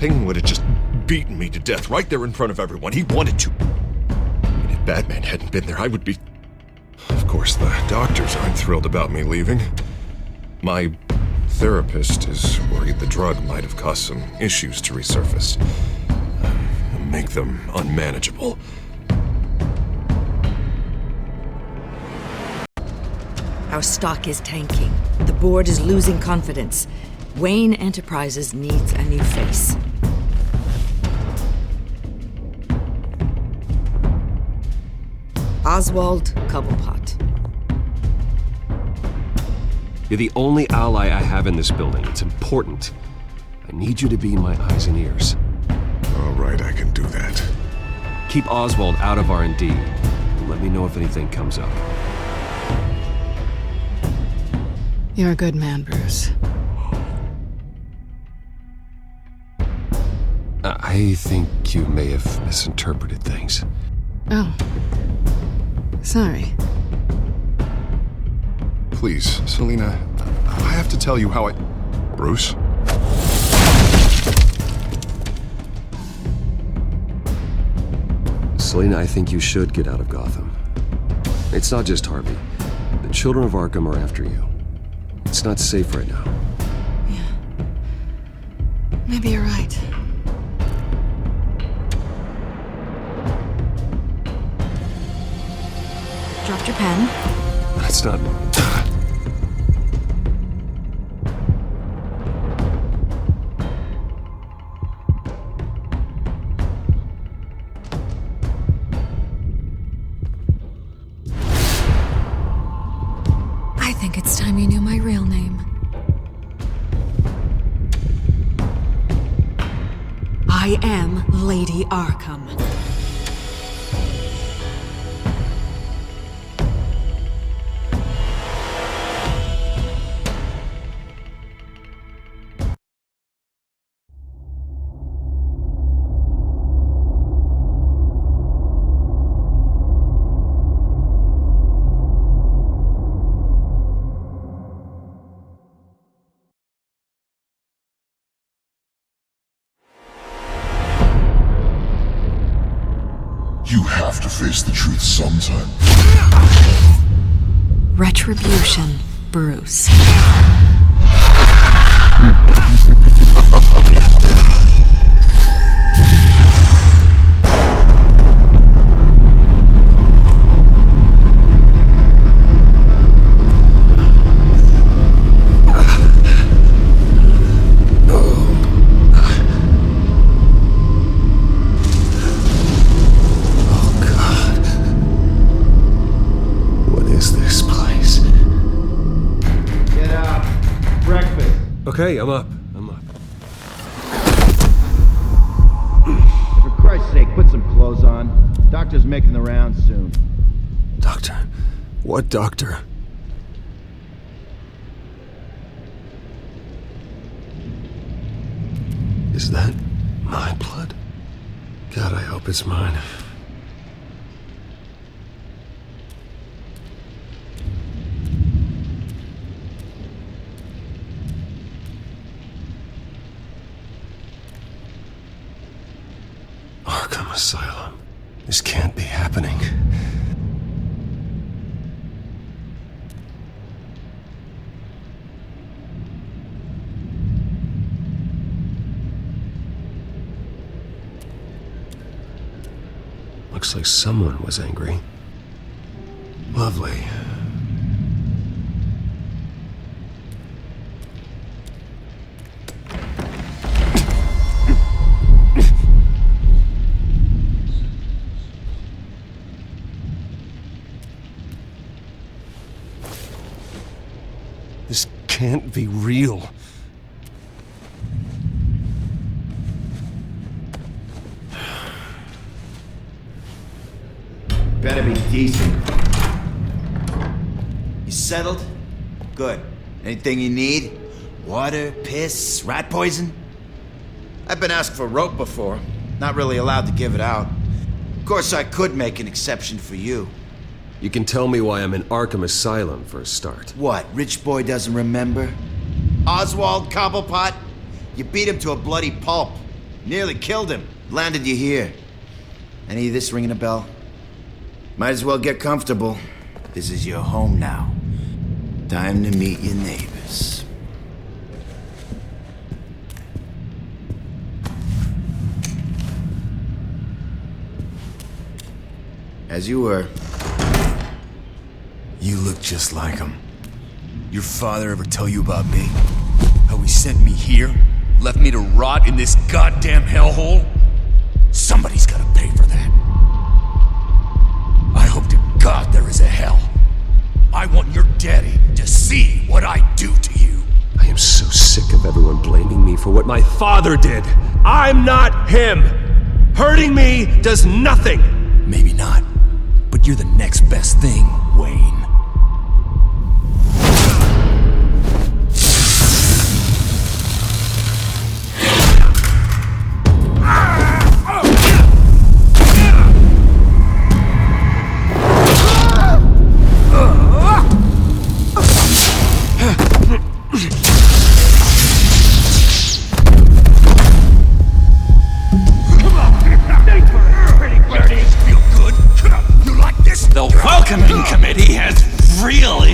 Kane would have just beaten me to death right there in front of everyone. He wanted to. And if Batman hadn't been there, I would be... Of course, the doctors aren't thrilled about me leaving. My therapist is worried the drug might have caused some issues to resurface. Make them unmanageable. Our stock is tanking. The board is losing confidence. Wayne Enterprises needs a new face. Oswald Cobblepot. You're the only ally I have in this building. It's important. I need you to be my eyes and ears. All right, I can do that. Keep Oswald out of R&D. And let me know if anything comes up. You're a good man, Bruce. I think you may have misinterpreted things. Oh. Sorry. Please, Selina, I have to tell you how I... Bruce? Selina, I think you should get out of Gotham. It's not just Harvey. The children of Arkham are after you. It's not safe right now. Yeah. Maybe you're right. Dropped your pen. That's not... I think it's time you knew my real name. I am Lady Arkham. You have to face the truth sometime. Retribution, Bruce. Okay, I'm up. For Christ's sake, put some clothes on. Doctor's making the rounds soon. Doctor? What doctor? Is that my blood? God, I hope it's mine. Arkham Asylum. This can't be happening. Looks like someone was angry. Lovely. This can't be real. Better be decent. You settled? Good. Anything you need? Water, piss, rat poison? I've been asked for rope before. Not really allowed to give it out. Of course, I could make an exception for you. You can tell me why I'm in Arkham Asylum for a start. What, rich boy doesn't remember? Oswald Cobblepot? You beat him to a bloody pulp. Nearly killed him. Landed you here. Any of this ringing a bell? Might as well get comfortable. This is your home now. Time to meet your neighbors. As you were. You look just like him. Your father ever tell you about me? How he sent me here? Left me to rot in this goddamn hellhole? Somebody's gotta pay for that. I hope to God there is a hell. I want your daddy to see what I do to you. I am so sick of everyone blaming me for what my father did. I'm not him. Hurting me does nothing. Maybe not, but you're the next best thing, Wayne.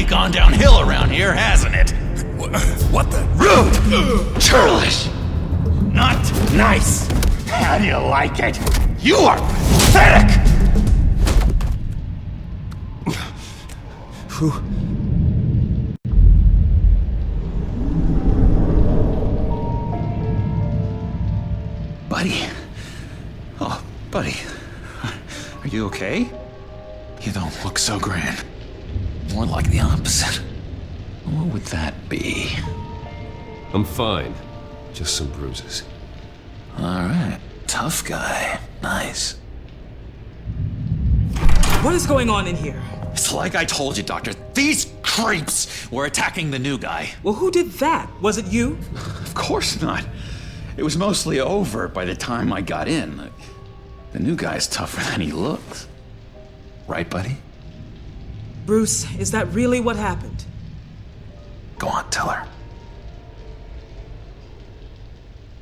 Gone downhill around here, hasn't it? What the? Rude! Churlish! Not nice! How do you like it? You are pathetic! Buddy. Oh, buddy. Are you okay? You don't look so grand. More like the opposite. What would that be? I'm fine. Just some bruises. Alright. Tough guy. Nice. What is going on in here? It's like I told you, Doctor. These creeps were attacking the new guy. Well, who did that? Was it you? Of course not. It was mostly over by the time I got in. The new guy's tougher than he looks. Right, buddy? Bruce, is that really what happened? Go on, tell her.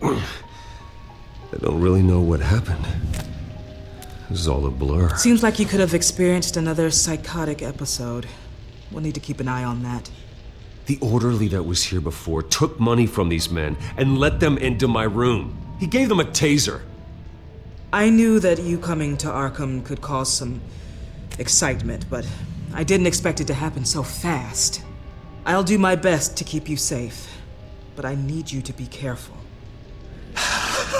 I don't really know what happened. This is all a blur. Seems like you could have experienced another psychotic episode. We'll need to keep an eye on that. The orderly that was here before took money from these men and let them into my room. He gave them a taser. I knew that you coming to Arkham could cause some excitement, but I didn't expect it to happen so fast. I'll do my best to keep you safe, but I need you to be careful.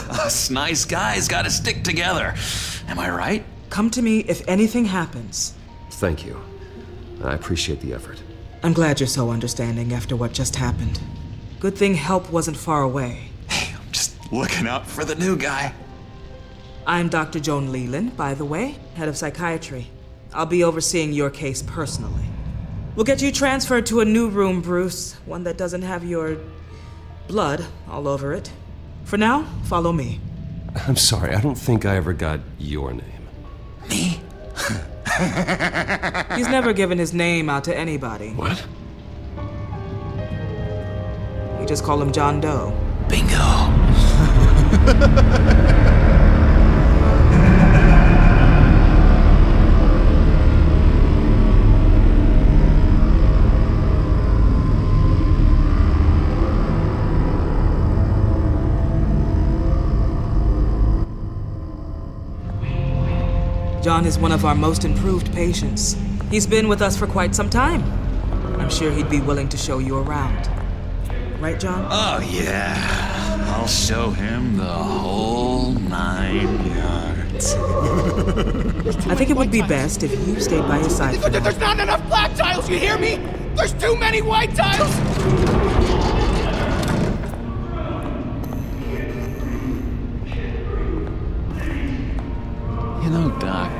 Us nice guys gotta stick together. Am I right? Come to me if anything happens. Thank you. I appreciate the effort. I'm glad you're so understanding after what just happened. Good thing help wasn't far away. Hey, I'm just looking out for the new guy. I'm Dr. Joan Leland, by the way, head of psychiatry. I'll be overseeing your case personally. We'll get you transferred to a new room, Bruce. One that doesn't have your blood all over it. For now, follow me. I'm sorry, I don't think I ever got your name. Me? He's never given his name out to anybody. What? We just call him John Doe. Bingo. John is one of our most improved patients. He's been with us for quite some time. I'm sure he'd be willing to show you around. Right, John? Oh, yeah. I'll show him the whole 9 yards. I think it would be best if you stayed by his side for now. There's not enough black tiles, you hear me? There's too many white tiles! You know, Doc,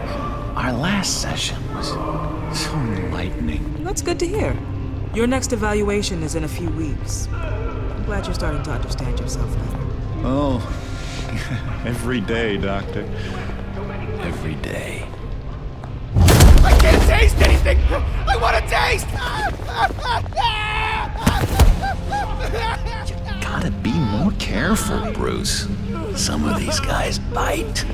our last session was so enlightening. That's good to hear. Your next evaluation is in a few weeks. I'm glad you're starting to understand yourself better. Oh, every day, Doctor. Every day. I can't taste anything! I want to taste! You gotta be more careful, Bruce. Some of these guys bite.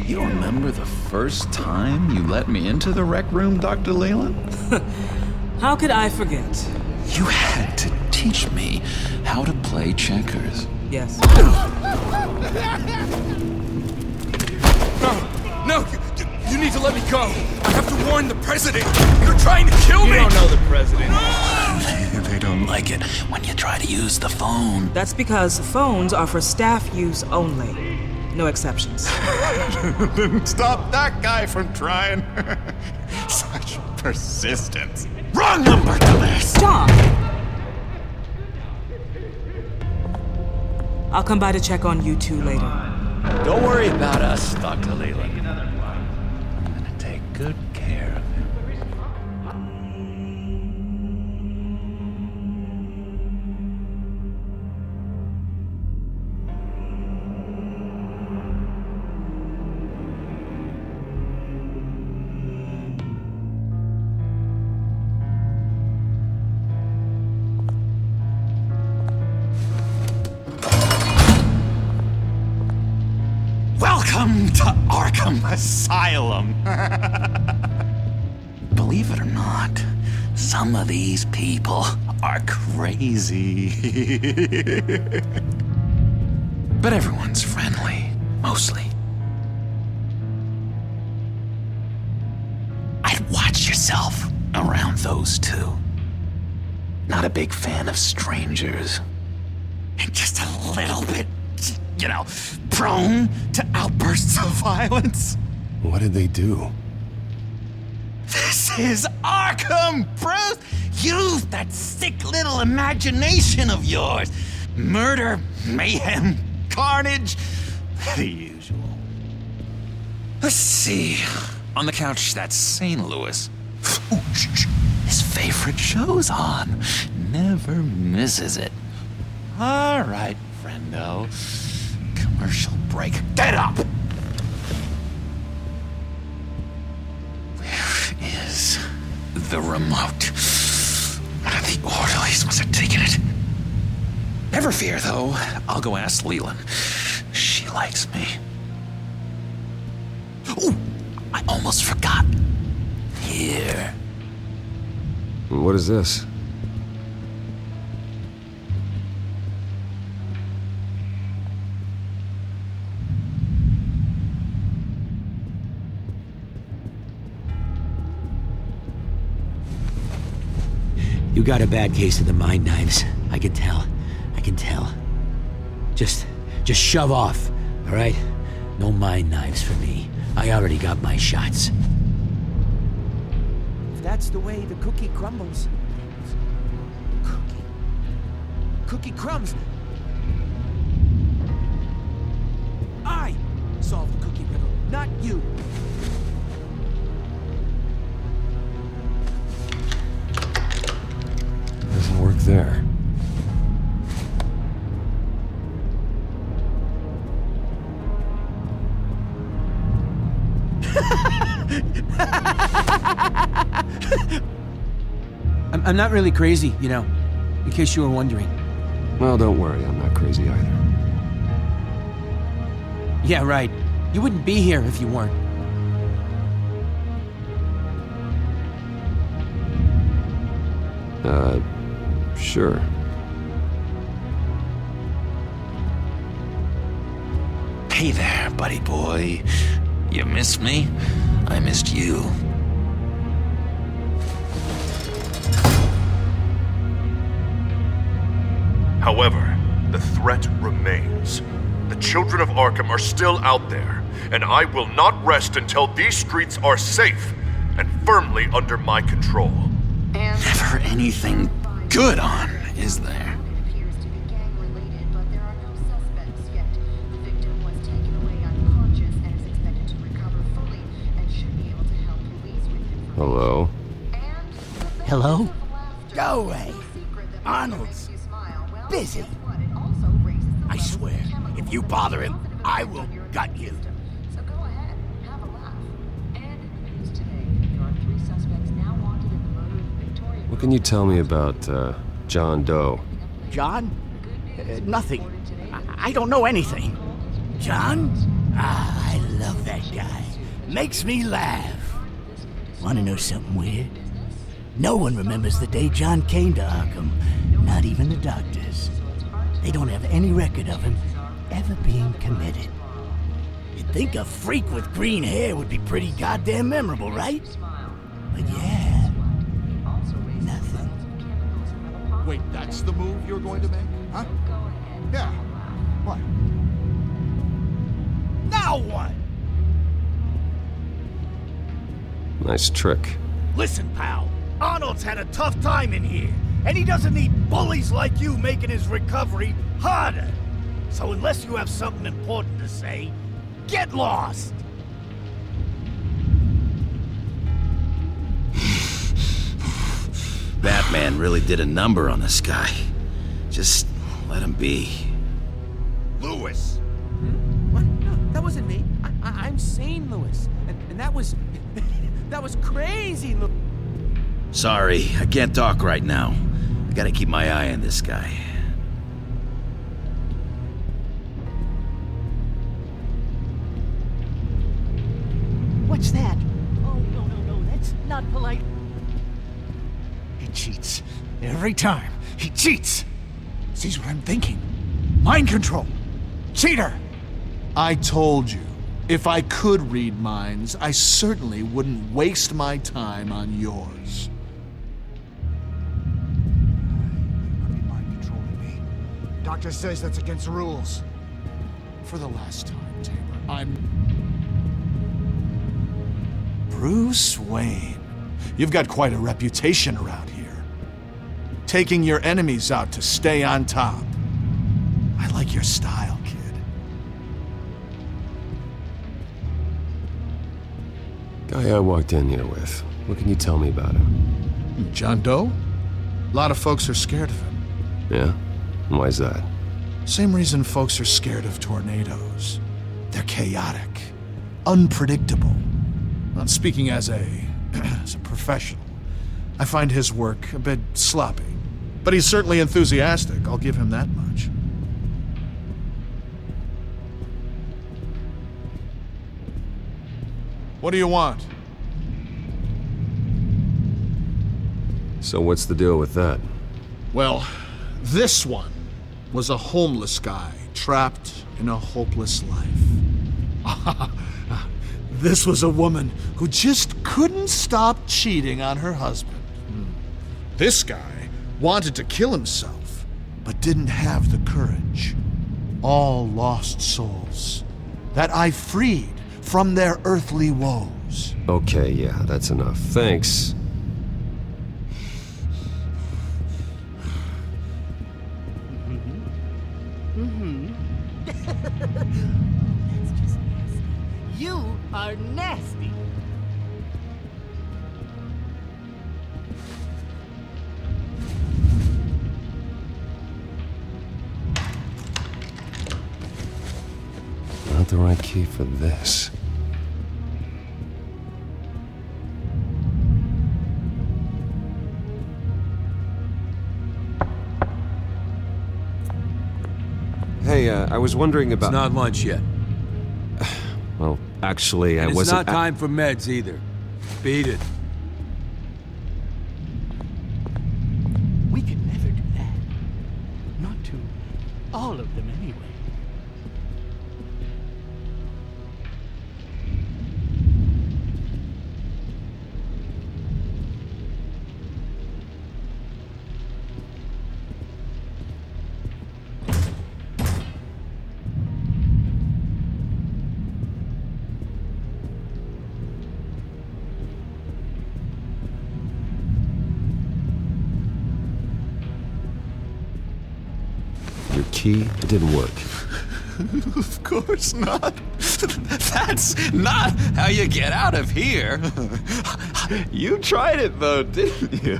You remember the first time you let me into the rec room, Dr. Leland? How could I forget? You had to teach me how to play checkers. Yes. No, you need to let me go. I have to warn the president. You're trying to kill me. You don't know the president. They don't like it when you try to use the phone. That's because phones are for staff use only. No exceptions. Stop that guy from trying. Such persistence. Wrong number, dumbass. Stop! I'll come by to check on you two later. Don't worry about us, Dr. Leland. I'm gonna take good care of him. Welcome to Arkham Asylum. Believe it or not, some of these people are crazy. But everyone's friendly, mostly. I'd watch yourself around those two. Not a big fan of strangers. And just a little bit, prone to outbursts of violence. What did they do? This is Arkham, Bruce! Use that sick little imagination of yours. Murder, mayhem, carnage, the usual. Let's see. On the couch, that's St. Louis. Ooh, his favorite show's on. Never misses it. All right, friendo. Commercial break. Get up! Where is the remote? One of the orderlies must have taken it. Never fear, though. I'll go ask Leland. She likes me. Ooh, I almost forgot. Here. What is this? You got a bad case of the mind knives. I can tell. Just shove off, all right? No mind knives for me. I already got my shots. If that's the way the cookie crumbles. Cookie crumbs. I solved the cookie riddle, not you. Doesn't work there. I'm not really crazy, in case you were wondering. Well, don't worry, I'm not crazy either. Yeah, right. You wouldn't be here if you weren't. Sure. Hey there, buddy boy. You missed me? I missed you. However, the threat remains. The children of Arkham are still out there, and I will not rest until these streets are safe and firmly under my control. Never anything good on, is there? Hello? Hello? Go away. Arnold's busy. I swear, if you bother him, I will gut you. So go ahead, have a laugh. And in the news today, there are 3 suspects now wanted in the murder of the Victoria What can you tell me about, John Doe? John? Nothing. I don't know anything. John? Ah, I love that guy. Makes me laugh. Want to know something weird? No one remembers the day John came to Arkham. Not even the doctors. They don't have any record of him ever being committed. You'd think a freak with green hair would be pretty goddamn memorable, right? But yeah, nothing. Wait, that's the move you're going to make? Huh? Yeah. What? Now what? Nice trick. Listen, pal. Arnold's had a tough time in here, and he doesn't need bullies like you making his recovery harder. So unless you have something important to say, get lost! Batman really did a number on this guy. Just let him be. Lewis! What? No, that wasn't me. I'm sane, Lewis. And that was... that was crazy, Lewis. Sorry, I can't talk right now. I gotta keep my eye on this guy. What's that? Oh, no, that's not polite. He cheats. Every time. He cheats! Sees what I'm thinking. Mind control. Cheater! I told you, if I could read minds, I certainly wouldn't waste my time on yours. Mind controlling me. Doctor says that's against the rules. For the last time, Taylor, I'm... Bruce Wayne. You've got quite a reputation around here. Taking your enemies out to stay on top. I like your style, kid. Guy I walked in here with. What can you tell me about him? John Doe? A lot of folks are scared of him. Yeah? Why's that? Same reason folks are scared of tornadoes. They're chaotic, unpredictable. Not speaking as a professional, I find his work a bit sloppy. But he's certainly enthusiastic, I'll give him that much. What do you want? So what's the deal with that? Well, this one was a homeless guy trapped in a hopeless life. This was a woman who just couldn't stop cheating on her husband. This guy wanted to kill himself, but didn't have the courage. All lost souls that I freed from their earthly woes. Okay, yeah, that's enough. Thanks. That's just nasty. You are nasty. Not the right key for this. Hey, I was wondering about... It's not lunch yet. Well, actually, I wasn't... It's not time for meds either. Beat it. We could never do that. Not to all of them anyway. Your key, it didn't work. Of course not. That's not how you get out of here. You tried it though, didn't you?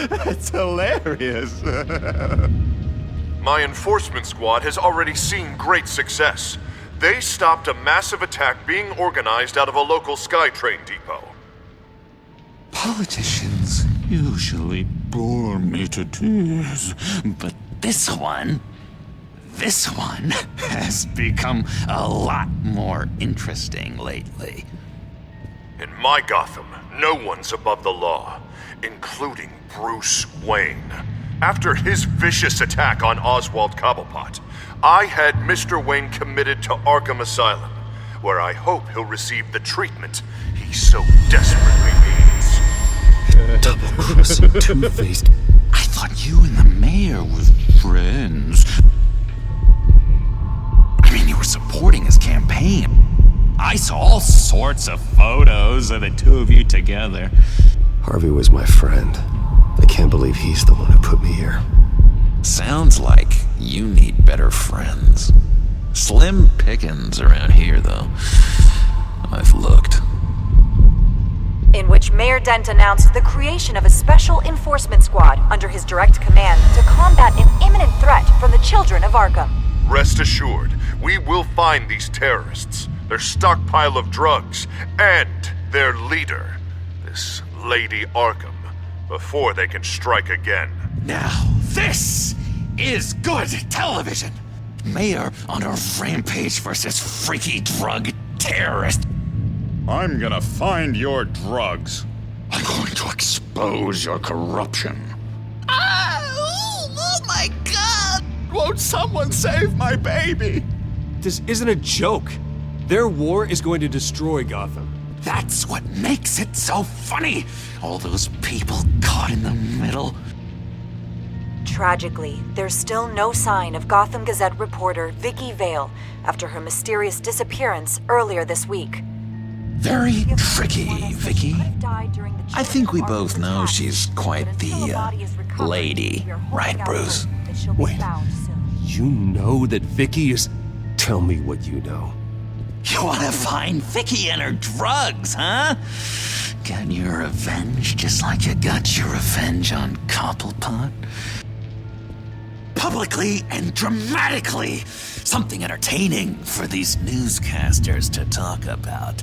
That's hilarious. My enforcement squad has already seen great success. They stopped a massive attack being organized out of a local SkyTrain depot. Politicians usually bore me to tears, but this one has become a lot more interesting lately. In my Gotham, no one's above the law, including Bruce Wayne. After his vicious attack on Oswald Cobblepot, I had Mr. Wayne committed to Arkham Asylum, where I hope he'll receive the treatment he so desperately needs. Double-crossing, two-faced. I thought you and the mayor were friends. I mean, you were supporting his campaign. I saw all sorts of photos of the two of you together. Harvey was my friend. I can't believe he's the one who put me here. Sounds like you need better friends. Slim pickings around here, though. I've looked. In which Mayor Dent announced the creation of a special enforcement squad under his direct command to combat an imminent threat from the children of Arkham. Rest assured, we will find these terrorists, their stockpile of drugs, and their leader, this Lady Arkham, before they can strike again. Now, this is good television! Mayor on a rampage versus freaky drug terrorist. I'm gonna find your drugs. I'm going to expose your corruption. Oh my God! Won't someone save my baby? This isn't a joke. Their war is going to destroy Gotham. That's what makes it so funny. All those people caught in the middle. Tragically, there's still no sign of Gotham Gazette reporter Vicky Vale after her mysterious disappearance earlier this week. Very tricky, Vicky. I think we both know she's quite the lady, right, Bruce? Wait, you know that Vicky is... Tell me what you know. You want to find Vicky and her drugs, huh? Get your revenge just like you got your revenge on Cobblepot? Publicly and dramatically. Something entertaining for these newscasters to talk about.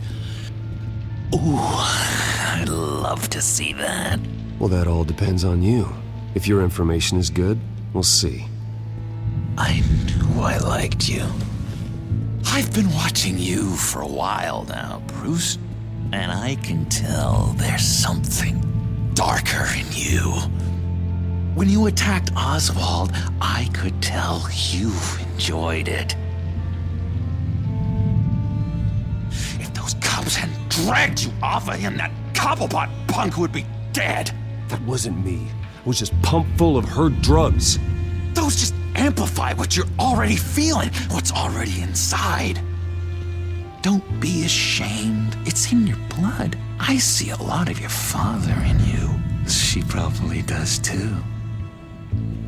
Ooh, I'd love to see that. Well, that all depends on you. If your information is good, we'll see. I knew I liked you. I've been watching you for a while now, Bruce, and I can tell there's something darker in you. When you attacked Oswald, I could tell you enjoyed it. If those cops hadn't dragged you off of him, that Cobblepot punk would be dead. That wasn't me. It was just pumped full of her drugs. Those just amplify what you're already feeling, what's already inside. Don't be ashamed. It's in your blood. I see a lot of your father in you. She probably does too.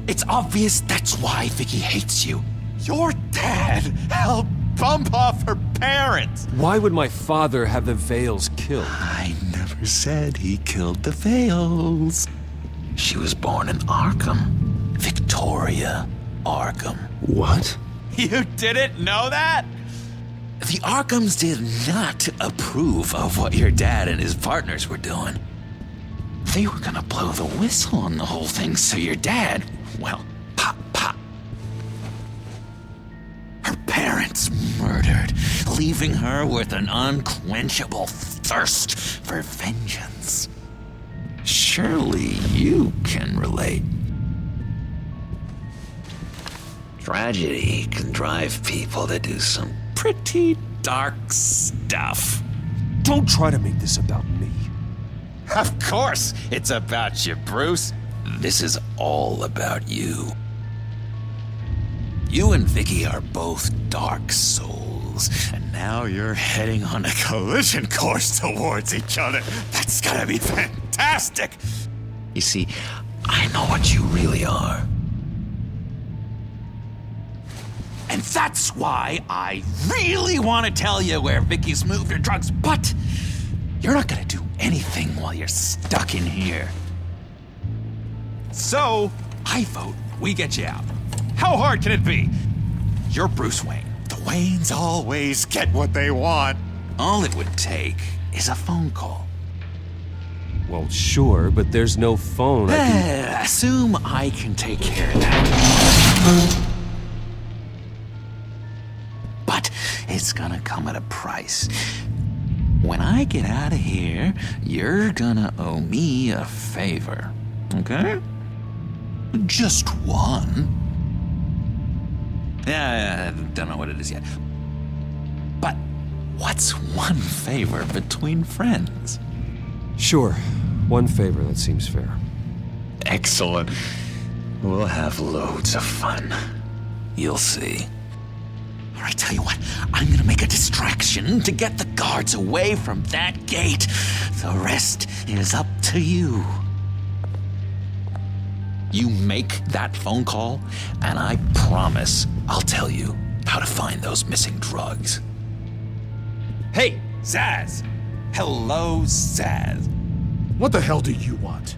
It's obvious that's why Vicky hates you. Your dad helped bump off her parents. Why would my father have the Vales killed? I never said he killed the Vales. She was born in Arkham. Victoria Arkham. What? You didn't know that? The Arkhams did not approve of what your dad and his partners were doing. They were gonna blow the whistle on the whole thing, so your dad, well, pop. Her parents murdered, leaving her with an unquenchable thirst for vengeance. Surely you can relate. Tragedy can drive people to do some pretty dark stuff. Don't try to make this about me. Of course it's about you, Bruce. This is all about you. You and Vicky are both dark souls, and now you're heading on a collision course towards each other. That's gonna be fantastic! You see, I know what you really are. And that's why I really want to tell you where Vicky's moved her drugs, but you're not gonna do anything while you're stuck in here. So, I vote we get you out. How hard can it be? You're Bruce Wayne. The Waynes always get what they want. All it would take is a phone call. Well, sure, but there's no phone. Assume I can take care of that. But it's gonna come at a price. When I get out of here, you're gonna owe me a favor, okay? Just one. Yeah, I don't know what it is yet. But what's one favor between friends? Sure. One favor, that seems fair. Excellent. We'll have loads of fun. You'll see. All right, tell you what, I'm gonna make a distraction to get the guards away from that gate. The rest is up to you. You make that phone call, and I promise I'll tell you how to find those missing drugs. Hey, Zaz! Hello, Zaz. What the hell do you want?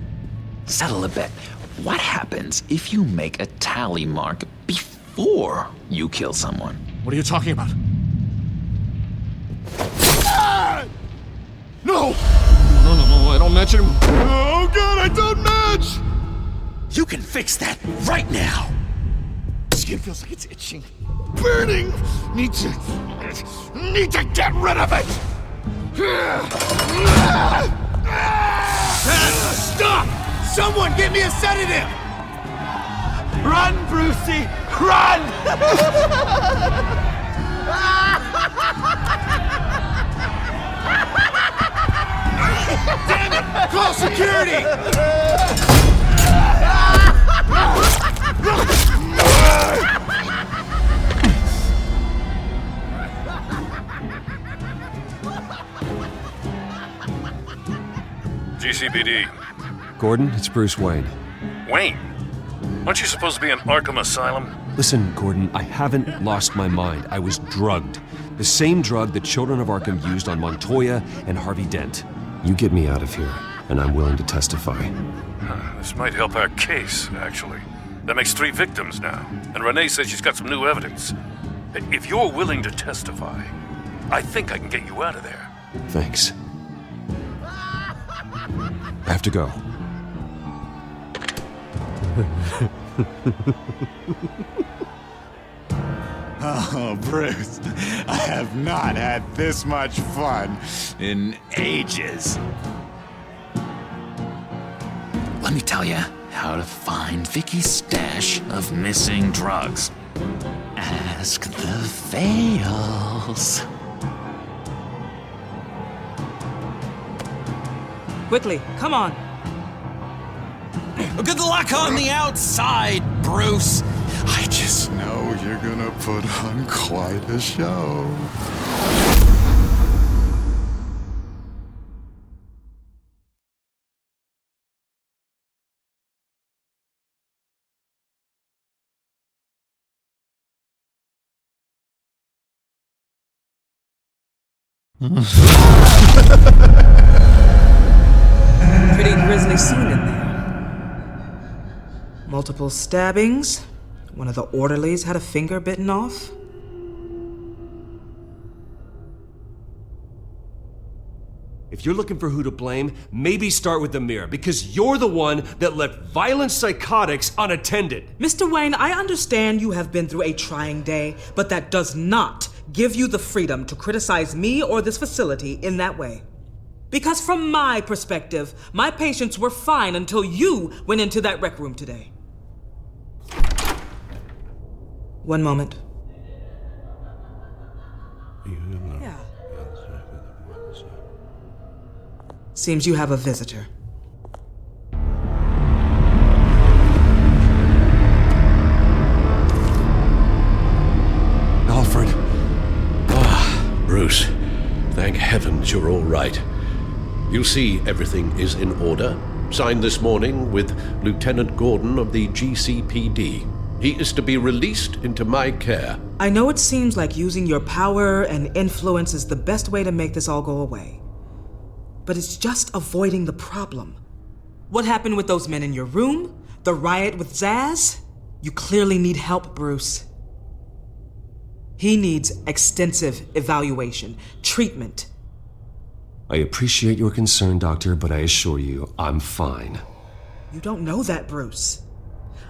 Settle a bet. What happens if you make a tally mark before you kill someone? What are you talking about? Ah! No! No, I don't match him. Oh god, I don't match! You can fix that right now! Skin feels like it's itching. Burning! Need to get rid of it! Stop! Someone get me a sedative! Run, Brucey! Run! Damn it! Call security! GCPD. Gordon, it's Bruce Wayne. Wayne? Aren't you supposed to be in Arkham Asylum? Listen, Gordon, I haven't lost my mind. I was drugged. The same drug the children of Arkham used on Montoya and Harvey Dent. You get me out of here, and I'm willing to testify. This might help our case, actually. That makes 3 victims now, and Renee says she's got some new evidence. If you're willing to testify, I think I can get you out of there. Thanks. I have to go. Oh, Bruce, I have not had this much fun in ages. Let me tell you how to find Vicky's stash of missing drugs. Ask the Vales. Quickly, come on. Good luck on the outside, Bruce. I just know you're gonna put on quite a show. Pretty grisly scene in there. Multiple stabbings. One of the orderlies had a finger bitten off. If you're looking for who to blame, maybe start with the mirror, because you're the one that left violent psychotics unattended. Mr. Wayne, I understand you have been through a trying day, but that does not give you the freedom to criticize me or this facility in that way. Because from my perspective, my patients were fine until you went into that rec room today. One moment. Yeah. Seems you have a visitor. Alfred. Bruce, thank heavens you're all right. You see, everything is in order. Signed this morning with Lieutenant Gordon of the GCPD. He is to be released into my care. I know it seems like using your power and influence is the best way to make this all go away. But it's just avoiding the problem. What happened with those men in your room? The riot with Zaz? You clearly need help, Bruce. He needs extensive evaluation, treatment. I appreciate your concern, Doctor, but I assure you, I'm fine. You don't know that, Bruce.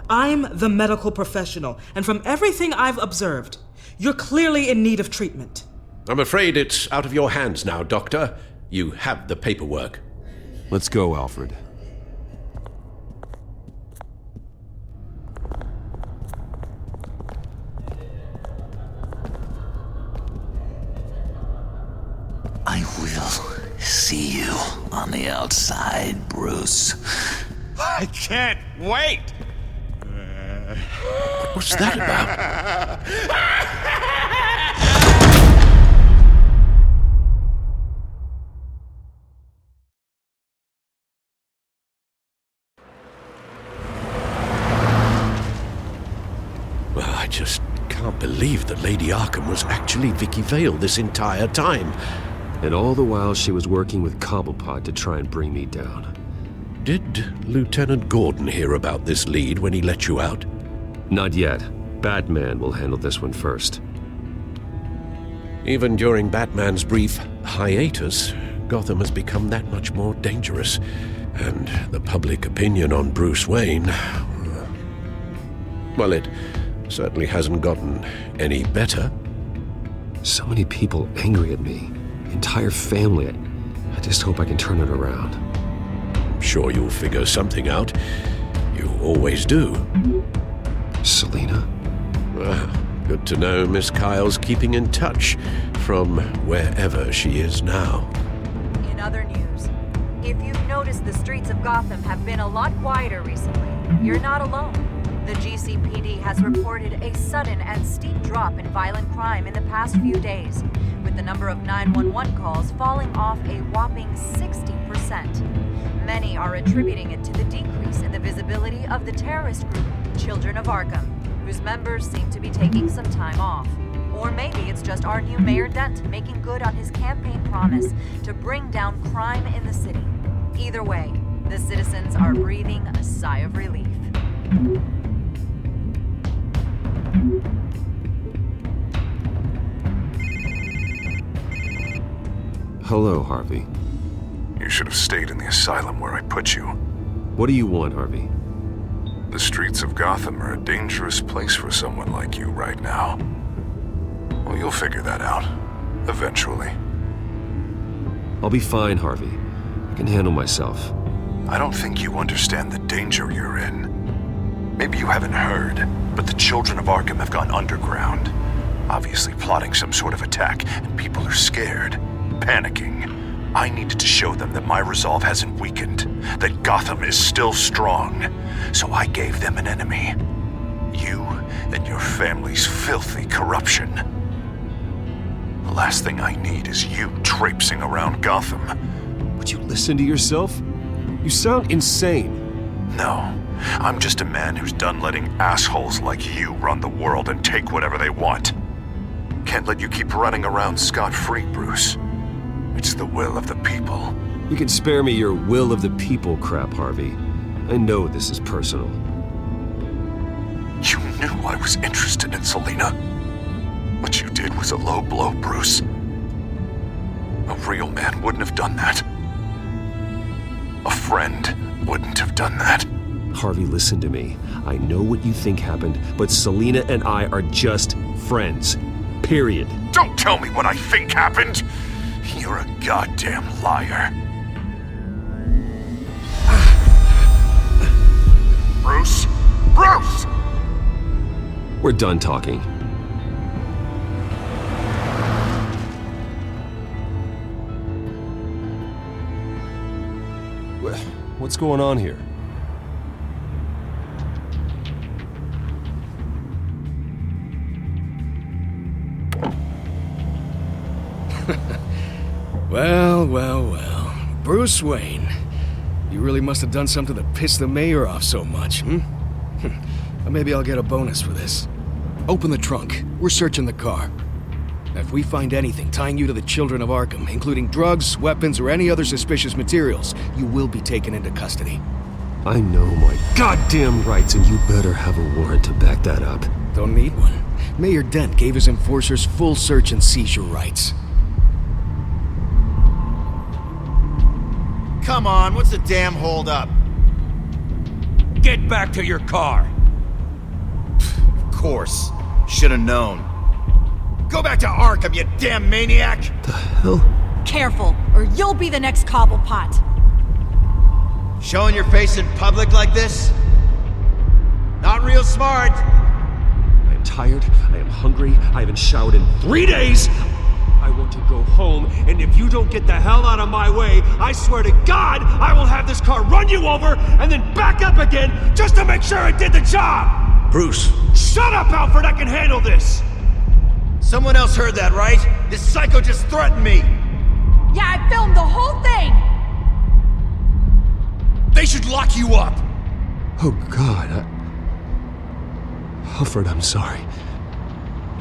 I'm the medical professional, and from everything I've observed, you're clearly in need of treatment. I'm afraid it's out of your hands now, Doctor. You have the paperwork. Let's go, Alfred. I will see you on the outside, Bruce. I can't wait! What's that about? Well, I just can't believe that Lady Arkham was actually Vicky Vale this entire time. And all the while she was working with Cobblepot to try and bring me down. Did Lieutenant Gordon hear about this lead when he let you out? Not yet. Batman will handle this one first. Even during Batman's brief hiatus, Gotham has become that much more dangerous. And the public opinion on Bruce Wayne... well, it certainly hasn't gotten any better. So many people angry at me. Entire family. I just hope I can turn it around. I'm sure you'll figure something out. You always do. Selina? Good to know Miss Kyle's keeping in touch from wherever she is now. In other news, if you've noticed, the streets of Gotham have been a lot quieter recently. You're not alone. The GCPD has reported a sudden and steep drop in violent crime in the past few days, with the number of 911 calls falling off a whopping 60%. Many are attributing it to the decrease in the visibility of the terrorist group, Children of Arkham, whose members seem to be taking some time off. Or maybe it's just our new Mayor Dent making good on his campaign promise to bring down crime in the city. Either way, the citizens are breathing a sigh of relief. Hello, Harvey. You should have stayed in the asylum where I put you. What do you want, Harvey? The streets of Gotham are a dangerous place for someone like you right now. Well, you'll figure that out. Eventually. I'll be fine, Harvey. I can handle myself. I don't think you understand the danger you're in. Maybe you haven't heard, but the Children of Arkham have gone underground. Obviously plotting some sort of attack, and people are scared, panicking. I needed to show them that my resolve hasn't weakened, that Gotham is still strong. So I gave them an enemy. You and your family's filthy corruption. The last thing I need is you traipsing around Gotham. Would you listen to yourself? You sound insane. No. I'm just a man who's done letting assholes like you run the world and take whatever they want. Can't let you keep running around scot-free, Bruce. It's the will of the people. You can spare me your will of the people crap, Harvey. I know this is personal. You knew I was interested in Selina. What you did was a low blow, Bruce. A real man wouldn't have done that. A friend wouldn't have done that. Harvey, listen to me. I know what you think happened, but Selina and I are just friends. Period. Don't tell me what I think happened! You're a goddamn liar. Bruce? Bruce! We're done talking. What's going on here? Well. Bruce Wayne. You really must have done something to piss the mayor off so much, Maybe I'll get a bonus for this. Open the trunk. We're searching the car. Now, if we find anything tying you to the Children of Arkham, including drugs, weapons, or any other suspicious materials, you will be taken into custody. I know my goddamn rights, and you better have a warrant to back that up. Don't need one. Mayor Dent gave his enforcers full search and seizure rights. come on, what's the damn holdup? Get back to your car. Of course. Should've known. Go back to Arkham, you damn maniac! The hell? Careful, or you'll be the next Cobblepot. Showing your face in public like this? Not real smart. I am tired, I am hungry, I haven't showered in 3 days! I want to go home, and if you don't get the hell out of my way, I swear to God, I will have this car run you over, and then back up again, just to make sure it did the job! Bruce! Shut up, Alfred, I can handle this! Someone else heard that, right? This psycho just threatened me! Yeah, I filmed the whole thing! They should lock you up! Oh, God, Alfred, I'm sorry.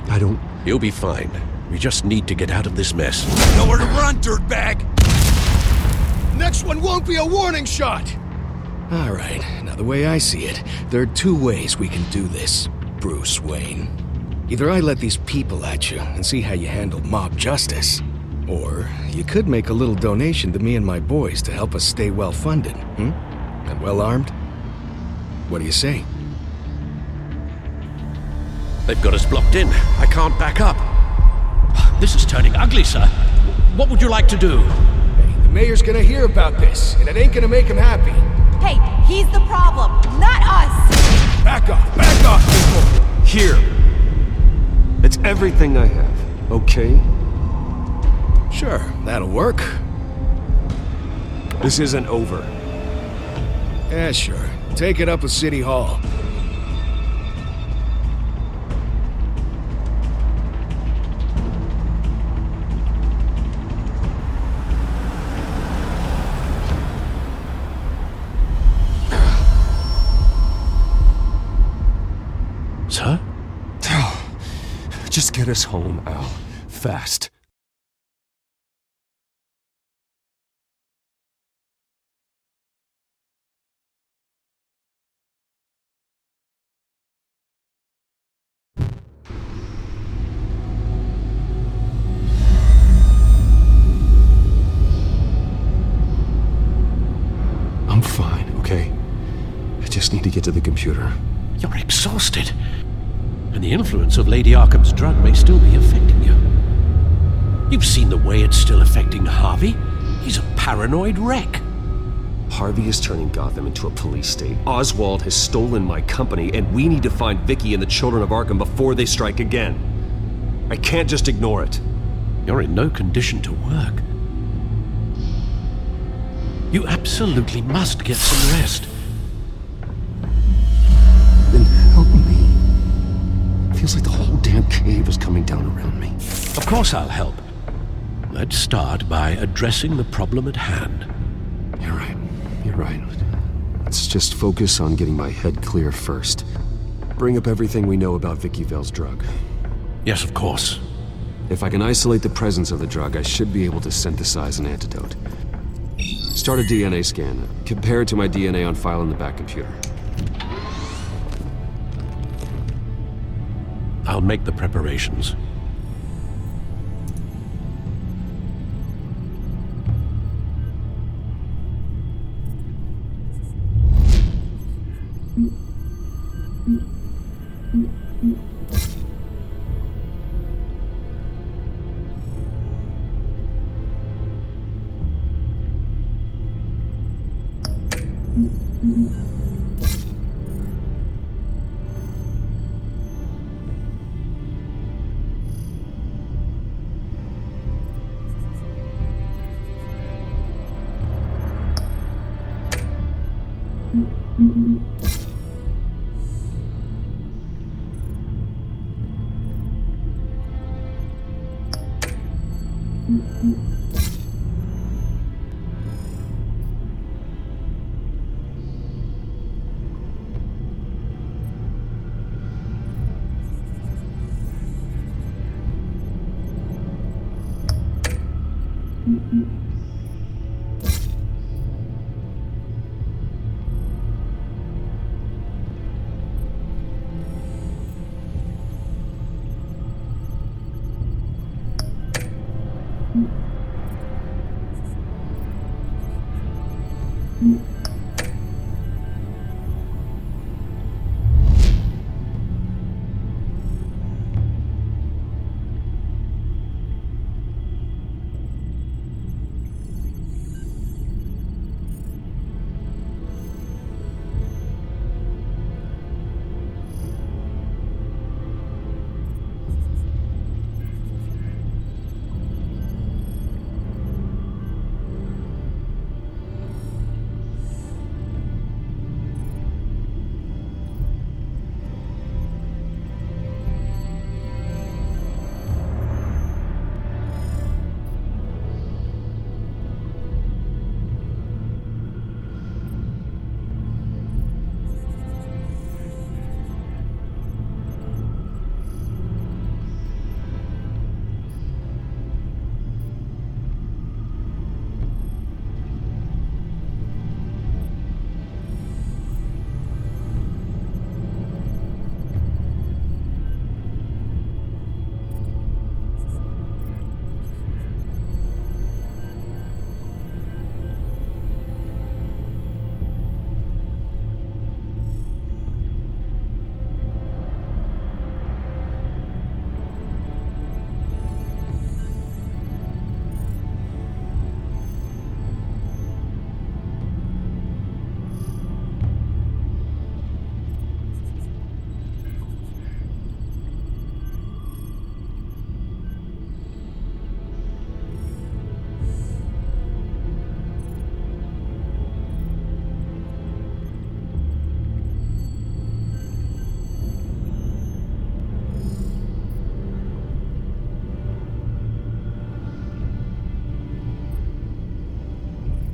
I don't... You'll be fine. We just need to get out of this mess. Nowhere to run, dirtbag! Next one won't be a warning shot! All right, now the way I see it, there are 2 ways we can do this, Bruce Wayne. Either I let these people at you and see how you handle mob justice, or you could make a little donation to me and my boys to help us stay well-funded, and well-armed. What do you say? They've got us blocked in. I can't back up. This is turning ugly, sir. What would you like to do? Hey, the mayor's gonna hear about this, and it ain't gonna make him happy. Hey, he's the problem, not us! Back off, people! Here. It's everything I have, okay? Sure, that'll work. This isn't over. Yeah, sure. Take it up with City Hall. Sir? Just get us home, Al. Fast. I'm fine, okay? I just need to get to the computer. You're exhausted. And the influence of Lady Arkham's drug may still be affecting you. You've seen the way it's still affecting Harvey. He's a paranoid wreck. Harvey is turning Gotham into a police state. Oswald has stolen my company, and we need to find Vicky and the children of Arkham before they strike again. I can't just ignore it. You're in no condition to work. You absolutely must get some rest. Then help me. Feels like the whole damn cave is coming down around me. Of course I'll help. Let's start by addressing the problem at hand. You're right. Let's just focus on getting my head clear first. Bring up everything we know about Vicky Vale's drug. Yes, of course. If I can isolate the presence of the drug, I should be able to synthesize an antidote. Start a DNA scan. Compare it to my DNA on file in the back computer. I'll make the preparations.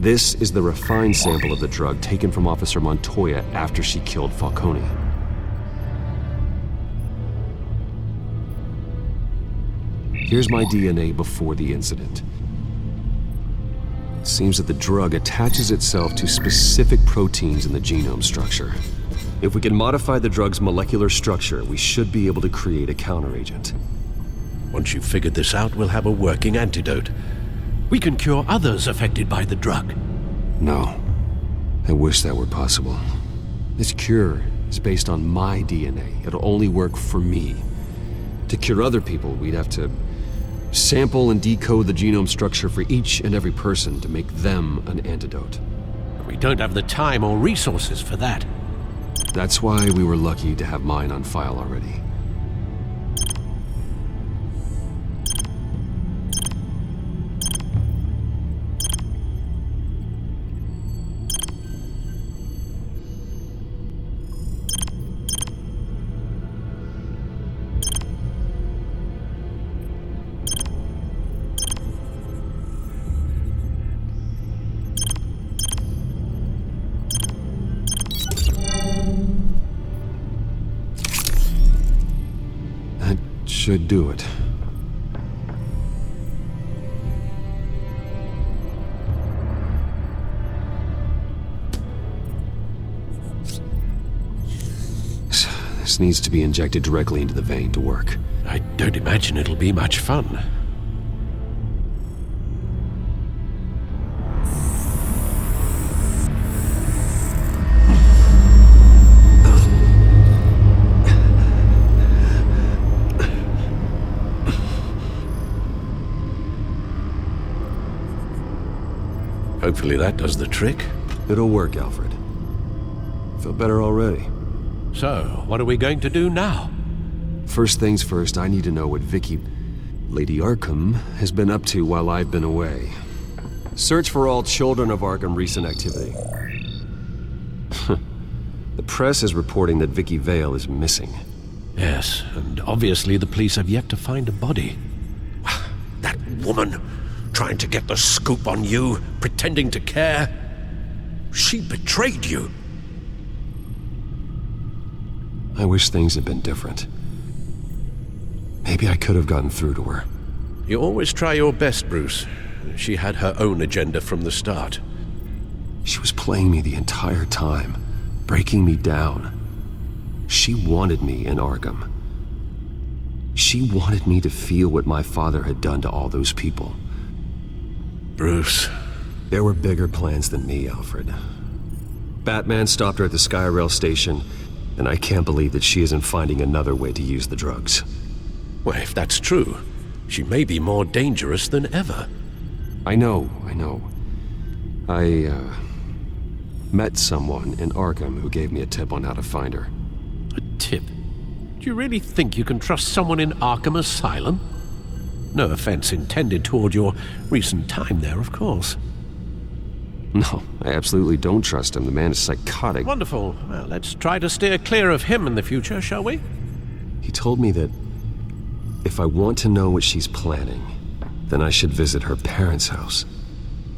This is the refined sample of the drug taken from Officer Montoya after she killed Falcone. Here's my DNA before the incident. It seems that the drug attaches itself to specific proteins in the genome structure. If we can modify the drug's molecular structure, we should be able to create a counteragent. Once you've figured this out, we'll have a working antidote. We can cure others affected by the drug. No. I wish that were possible. This cure is based on my DNA. It'll only work for me. To cure other people, we'd have to sample and decode the genome structure for each and every person to make them an antidote. We don't have the time or resources for that. That's why we were lucky to have mine on file already. Should do it. This needs to be injected directly into the vein to work. I don't imagine it'll be much fun. Hopefully that does the trick. It'll work, Alfred. Feel better already. So, what are we going to do now? First things first, I need to know what Lady Arkham, has been up to while I've been away. Search for all children of Arkham recent activity. The press is reporting that Vicky Vale is missing. Yes, and obviously the police have yet to find a body. That woman, trying to get the scoop on you, pretending to care. She betrayed you. I wish things had been different. Maybe I could have gotten through to her. You always try your best, Bruce. She had her own agenda from the start. She was playing me the entire time, breaking me down. She wanted me in Arkham. She wanted me to feel what my father had done to all those people. Bruce. There were bigger plans than me, Alfred. Batman stopped her at the Skyrail station, and I can't believe that she isn't finding another way to use the drugs. Well, if that's true, she may be more dangerous than ever. I know. I met someone in Arkham who gave me a tip on how to find her. A tip? Do you really think you can trust someone in Arkham Asylum? No offense intended toward your recent time there, of course. No, I absolutely don't trust him. The man is psychotic. Wonderful. Well, let's try to steer clear of him in the future, shall we? He told me that if I want to know what she's planning, then I should visit her parents' house.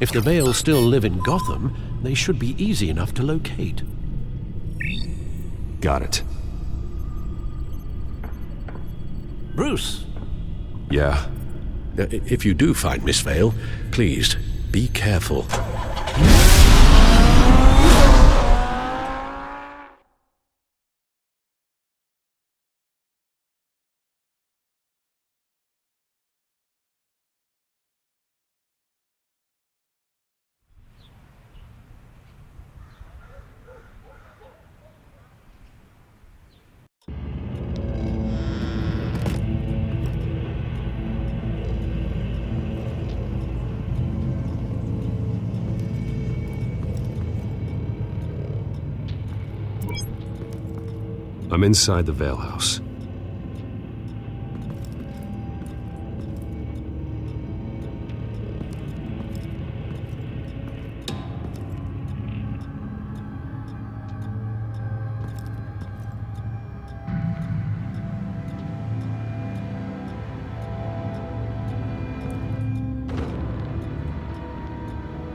If the Vales still live in Gotham, they should be easy enough to locate. Got it. Bruce. Yeah? If you do find Miss Vale, please, be careful. I'm inside the Vale house.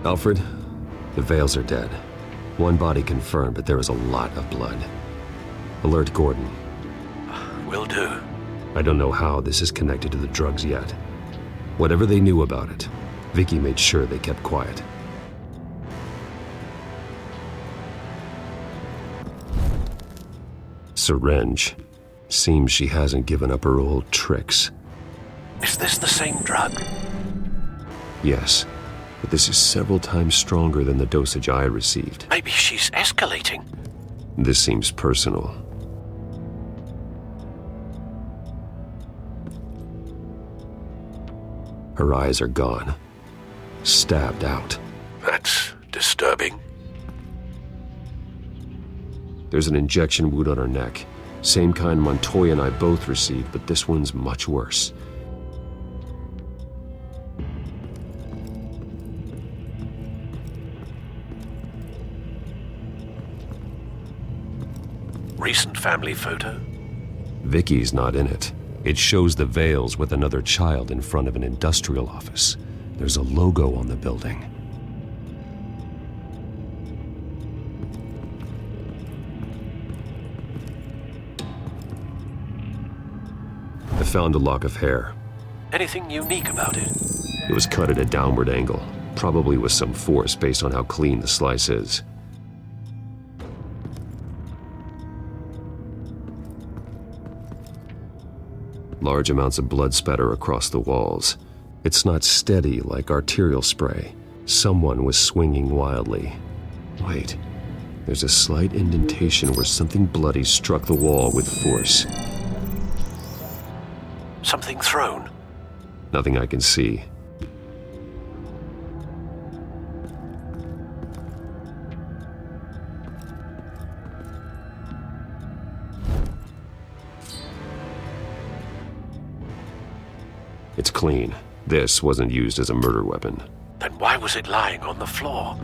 Alfred, The Vales are dead. One body confirmed, but there is a lot of blood. Alert Gordon. Will do. I don't know how this is connected to the drugs yet. Whatever they knew about it, Vicky made sure they kept quiet. Syringe. Seems she hasn't given up her old tricks. Is this the same drug? Yes, but this is several times stronger than the dosage I received. Maybe she's escalating. This seems personal. Her eyes are gone. Stabbed out. That's disturbing. There's an injection wound on her neck. Same kind Montoya and I both received, but this one's much worse. Recent family photo? Vicky's not in it. It shows the Vales with another child in front of an industrial office. There's a logo on the building. I found a lock of hair. Anything unique about it? It was cut at a downward angle, probably with some force based on how clean the slice is. Large amounts of blood spatter across the walls. It's not steady like arterial spray. Someone was swinging wildly. Wait, there's a slight indentation where something bloody struck the wall with force. Something thrown? Nothing I can see. It's clean. This wasn't used as a murder weapon. Then why was it lying on the floor?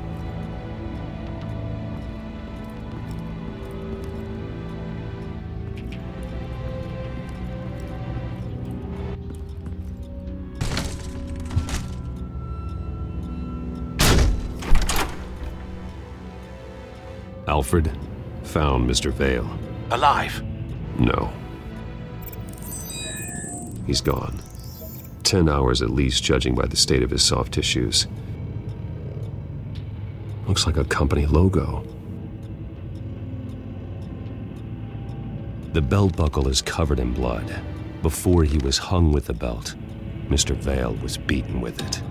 Alfred found Mr. Vale. Alive? No. He's gone. 10 hours at least, judging by the state of his soft tissues. Looks like a company logo. The belt buckle is covered in blood. Before he was hung with the belt, Mr. Vale was beaten with it.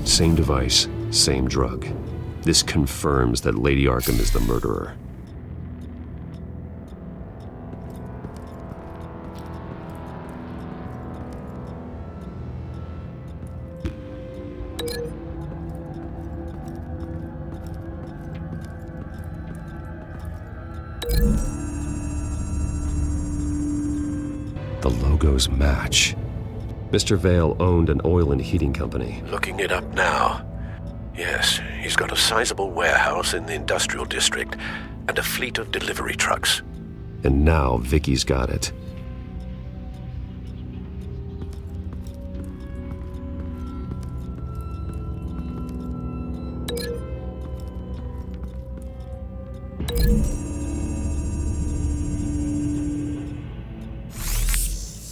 Same device, same drug. This confirms that Lady Arkham is the murderer. The logos match. Mr. Vale owned an oil and heating company. Looking it up now. Yes, he's got a sizable warehouse in the industrial district and a fleet of delivery trucks. And now Vicky's got it.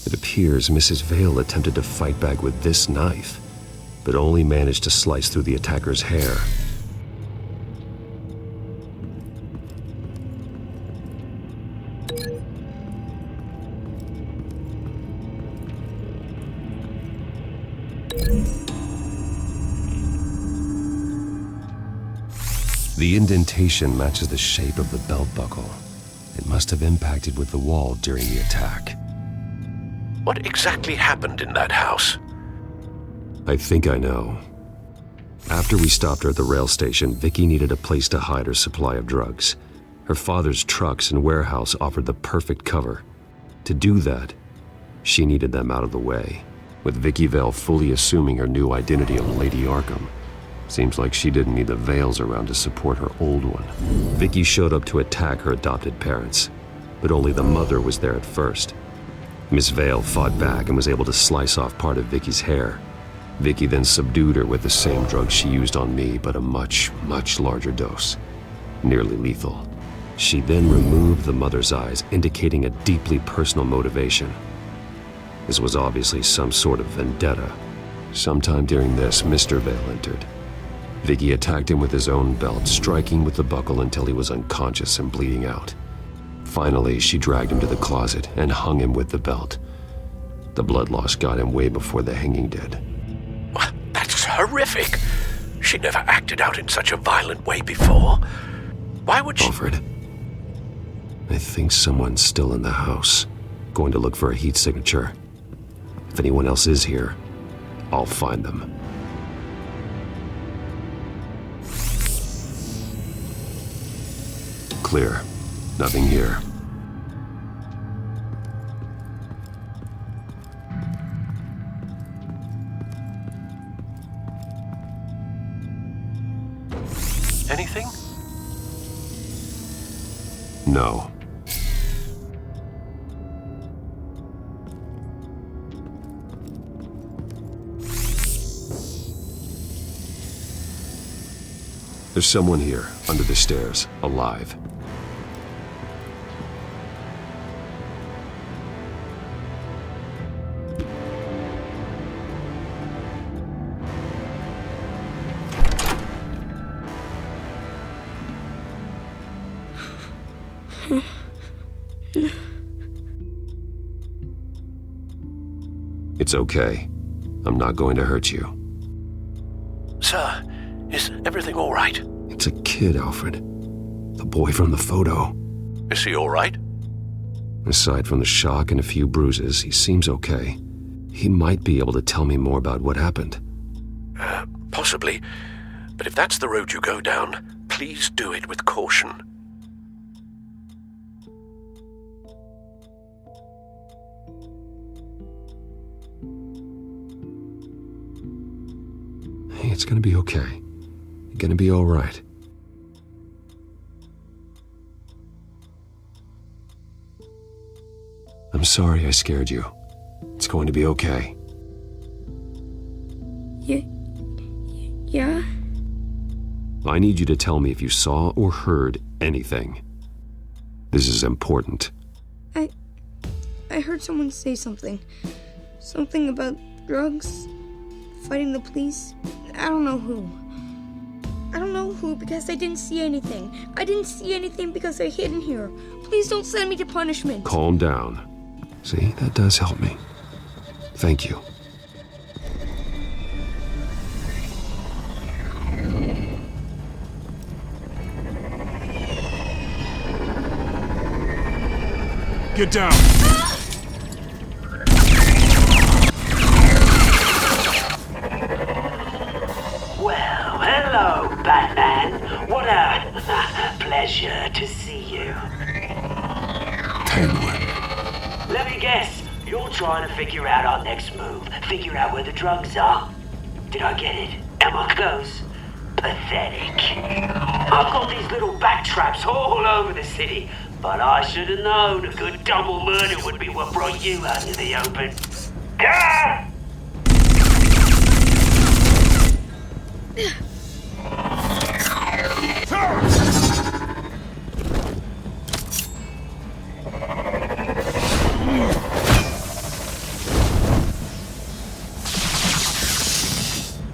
It appears Mrs. Vale attempted to fight back with this knife, but only managed to slice through the attacker's hair. The indentation matches the shape of the belt buckle. It must have impacted with the wall during the attack. What exactly happened in that house? I think I know. After we stopped her at the rail station, Vicky needed a place to hide her supply of drugs. Her father's trucks and warehouse offered the perfect cover. To do that, She needed them out of the way, with Vicky Vale fully assuming her new identity of Lady Arkham. Seems like she didn't need the veils around to support her old one. Vicky showed up to attack her adopted parents, but only the mother was there at first. Miss Vale fought back and was able to slice off part of Vicky's hair. Vicky then subdued her with the same drug she used on me, but a much, much larger dose. Nearly lethal. She then removed the mother's eyes, indicating a deeply personal motivation. This was obviously some sort of vendetta. Sometime during this, Mr. Vale entered. Vicky attacked him with his own belt, striking with the buckle until he was unconscious and bleeding out. Finally, she dragged him to the closet and hung him with the belt. The blood loss got him way before the hanging did. That's horrific. She never acted out in such a violent way before. Why would she... Alfred, I think someone's still in the house. Going to look for a heat signature. If anyone else is here, I'll find them. Clear. Nothing here. Anything? No. There's someone here, under the stairs, alive. It's okay. I'm not going to hurt you. Sir, is everything all right? It's a kid, Alfred. The boy from the photo. Is he all right? Aside from the shock and a few bruises, he seems okay. He might be able to tell me more about what happened. Possibly. But if that's the road you go down, please do it with caution. Hey, it's gonna be okay. You're gonna be all right. I'm sorry I scared you. It's going to be okay. Yeah? I need you to tell me if you saw or heard anything. This is important. I heard someone say something. Something about drugs, fighting the police. I don't know who. I don't know who because I didn't see anything. I didn't see anything because I hid in here. Please don't send me to punishment. Calm down. See, that does help me. Thank you. Get down! Well, hello, Batman. What a pleasure to see you. Penguin. Let me guess, you're trying to figure out our next move. Figure out where the drugs are. Did I get it? Am I close? Pathetic. I've got these little bat traps all over the city, but I should have known a good double murder would be what brought you out into the open. Ah!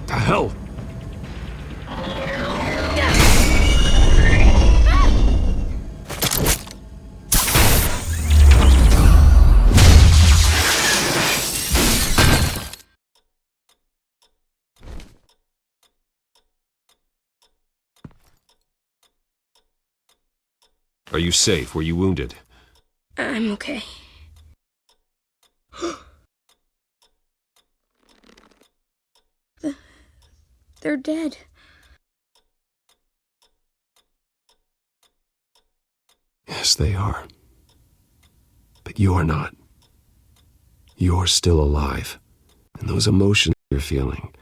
The hell? Are you safe? Were you wounded? I'm okay. They're dead. Yes, they are. But you are not. You're still alive, and those emotions you're feeling,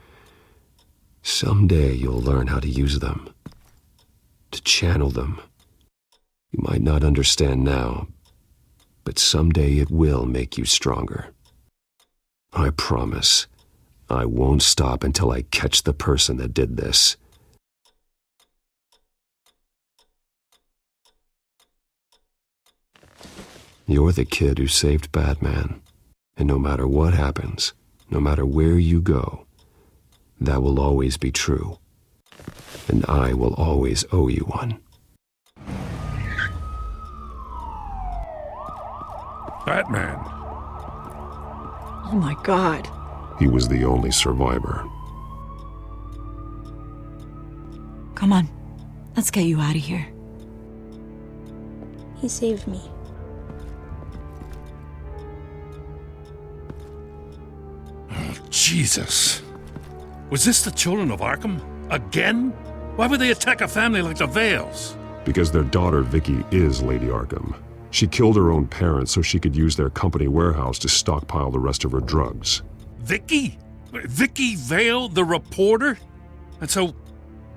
someday you'll learn how to use them, to channel them. You might not understand now, but someday it will make you stronger. I promise, I won't stop until I catch the person that did this. You're the kid who saved Batman, and no matter what happens, no matter where you go, that will always be true, and I will always owe you one. Batman. Oh my God. He was the only survivor. Come on, let's get you out of here. He saved me. Jesus. Was this the children of Arkham? Again? Why would they attack a family like the Vales? Because their daughter, Vicky, is Lady Arkham. She killed her own parents so she could use their company warehouse to stockpile the rest of her drugs. Vicky? Vicky Vale, the reporter? And so,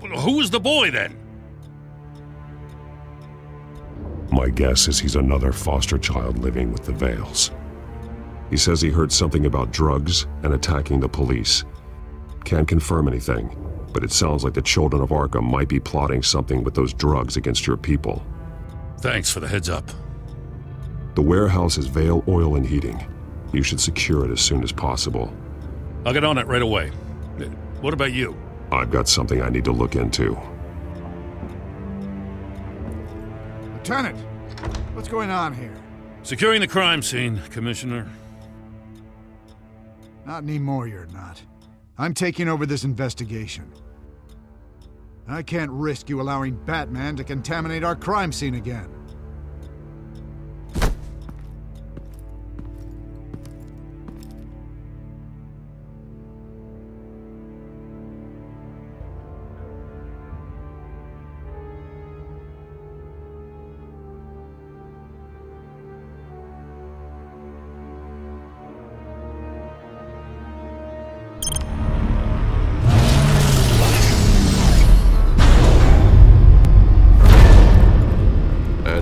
who was the boy then? My guess is he's another foster child living with the Vales. He says he heard something about drugs and attacking the police. Can't confirm anything, but it sounds like the children of Arkham might be plotting something with those drugs against your people. Thanks for the heads up. The warehouse is Vale Oil and Heating. You should secure it as soon as possible. I'll get on it right away. What about you? I've got something I need to look into. Lieutenant, what's going on here? Securing the crime scene, Commissioner. Not anymore, you're not. I'm taking over this investigation. I can't risk you allowing Batman to contaminate our crime scene again.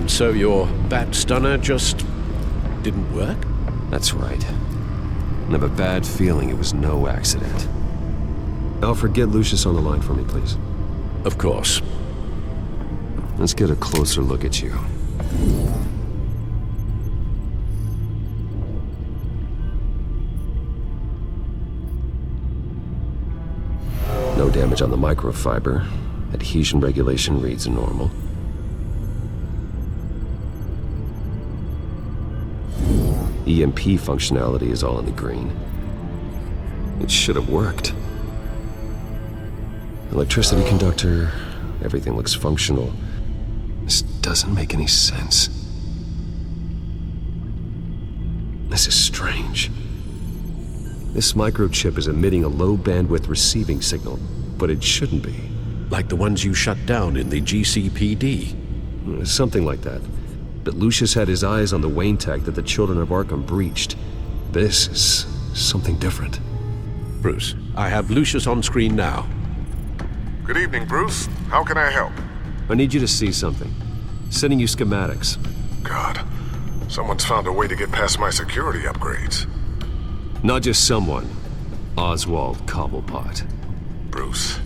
So your bat stunner just didn't work? That's right. I have a bad feeling it was no accident. Alfred, get Lucius on the line for me, please. Of course. Let's get a closer look at you. No damage on the microfiber. Adhesion regulation reads normal. EMP functionality is all in the green. It should have worked. Electricity conductor, everything looks functional. This doesn't make any sense. This is strange. This microchip is emitting a low-bandwidth receiving signal, but it shouldn't be. Like the ones you shut down in the GCPD? Something like that. But Lucius had his eyes on the Wayne tech that the children of Arkham breached. This is something different. Bruce, I have Lucius on screen now. Good evening, Bruce. How can I help? I need you to see something. Sending you schematics. God, someone's found a way to get past my security upgrades. Not just someone. Oswald Cobblepot. Bruce,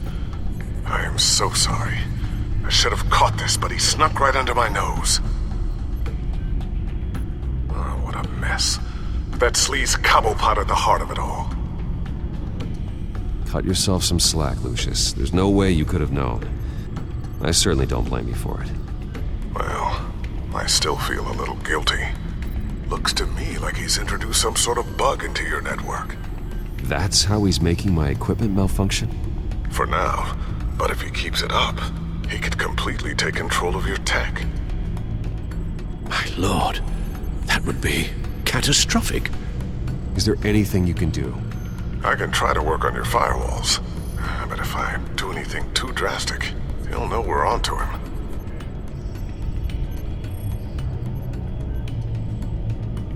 I am so sorry. I should have caught this, but he snuck right under my nose. What a mess. That sleaze Cobblepot at the heart of it all. Cut yourself some slack, Lucius. There's no way you could have known. I certainly don't blame you for it. Well, I still feel a little guilty. Looks to me like he's introduced some sort of bug into your network. That's how he's making my equipment malfunction? For now, but if he keeps it up, he could completely take control of your tech. My lord, that would be catastrophic. Is there anything you can do? I can try to work on your firewalls, but if I do anything too drastic, he'll know we're onto him.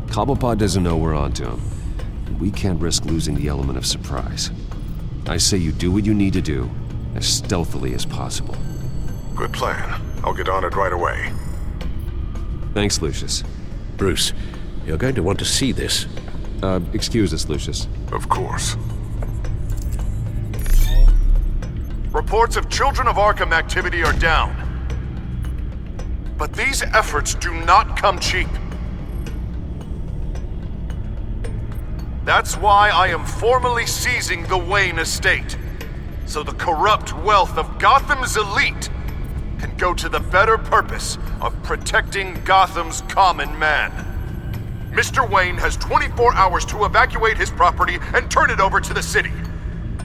Cobblepot doesn't know we're onto him. we can't risk losing the element of surprise. I say you do what you need to do, as stealthily as possible. Good plan. I'll get on it right away. Thanks, Lucius. Bruce, you're going to want to see this. Excuse us, Lucius. Of course. Reports of Children of Arkham activity are down. But these efforts do not come cheap. That's why I am formally seizing the Wayne estate, so the corrupt wealth of Gotham's elite can go to the better purpose of protecting Gotham's common man. Mr. Wayne has 24 hours to evacuate his property and turn it over to the city,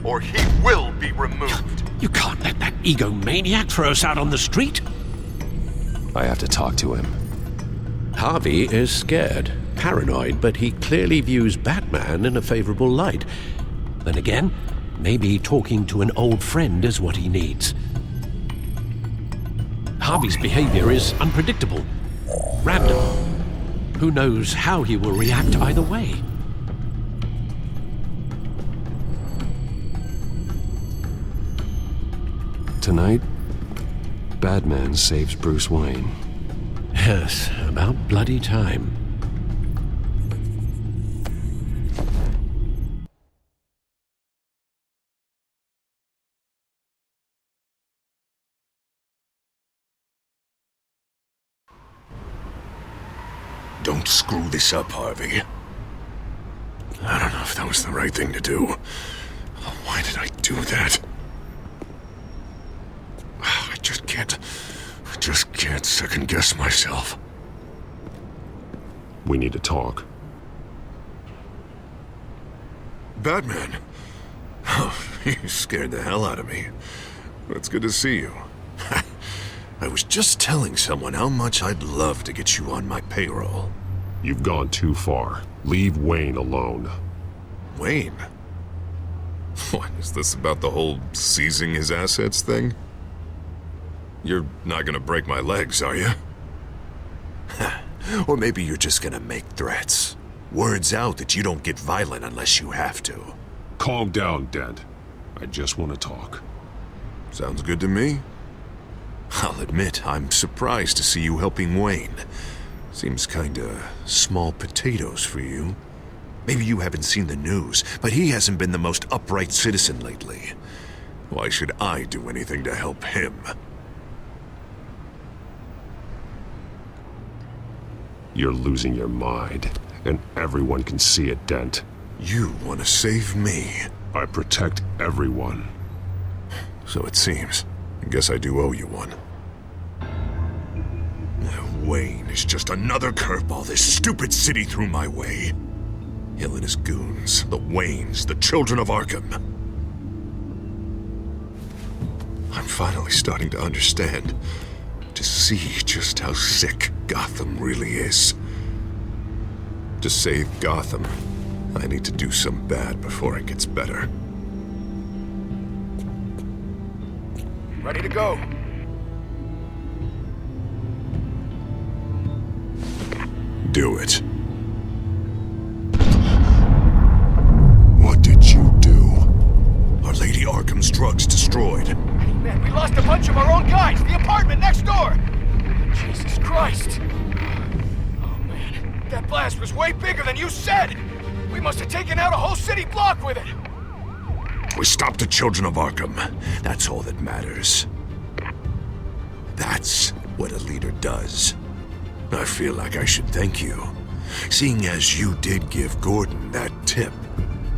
or he will be removed. You can't let that egomaniac throw us out on the street. I have to talk to him. Harvey is scared, paranoid, but he clearly views Batman in a favorable light. Then again, maybe talking to an old friend is what he needs. Harvey's behavior is unpredictable, random. Who knows how he will react either way? Tonight, Batman saves Bruce Wayne. Yes, about bloody time. Don't screw this up, Harvey. I don't know if that was the right thing to do. Why did I do that? I just can't second guess myself. We need to talk. Batman. Oh, you scared the hell out of me. It's good to see you. I was just telling someone how much I'd love to get you on my payroll. You've gone too far. Leave Wayne alone. Wayne? What, is this about the whole seizing his assets thing? You're not gonna break my legs, are you? Or maybe you're just gonna make threats. Words out that you don't get violent unless you have to. Calm down, Dent. I just want to talk. Sounds good to me. I'll admit, I'm surprised to see you helping Wayne. Seems kinda small potatoes for you. Maybe you haven't seen the news, but he hasn't been the most upright citizen lately. Why should I do anything to help him? You're losing your mind, and everyone can see it, Dent. You want to save me? I protect everyone. So it seems. I guess I do owe you one. Wayne is just another curveball this stupid city threw my way. Hill and his goons, the Waynes, the Children of Arkham. I'm finally starting to understand, to see just how sick Gotham really is. To save Gotham, I need to do some bad before it gets better. Ready to go. Do it. What did you do? Our Lady Arkham's drugs destroyed. Man, we lost a bunch of our own guys. The apartment next door. Jesus Christ. Oh, man. That blast was way bigger than you said. We must have taken out a whole city block with it. We stopped the Children of Arkham. That's all that matters. That's what a leader does. I feel like I should thank you, seeing as you did give Gordon that tip.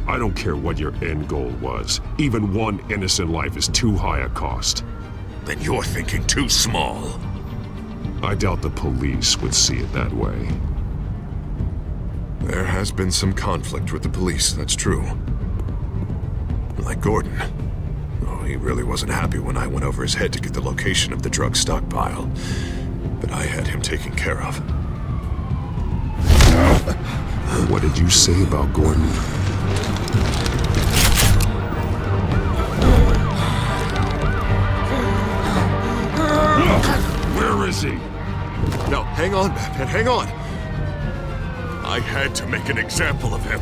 I don't care what your end goal was. Even one innocent life is too high a cost. Then you're thinking too small. I doubt the police would see it that way. There has been some conflict with the police, that's true. Like Gordon. Oh, he really wasn't happy when I went over his head to get the location of the drug stockpile. But I had him taken care of. What did you say about Gordon? Where is he? No, hang on, Batman, hang on. I had to make an example of him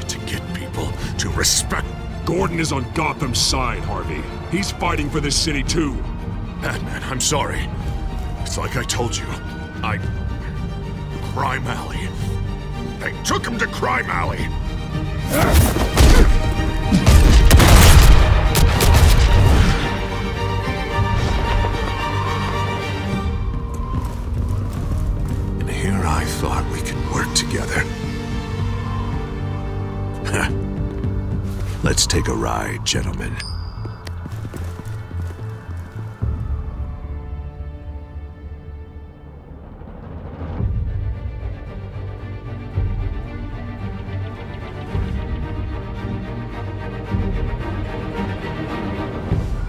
to get people to respect. Gordon is on Gotham's side, Harvey. He's fighting for this city too. Batman, I'm sorry. It's like I told you. Crime Alley. They took him to Crime Alley. And here I thought we could work together. Let's take a ride, gentlemen.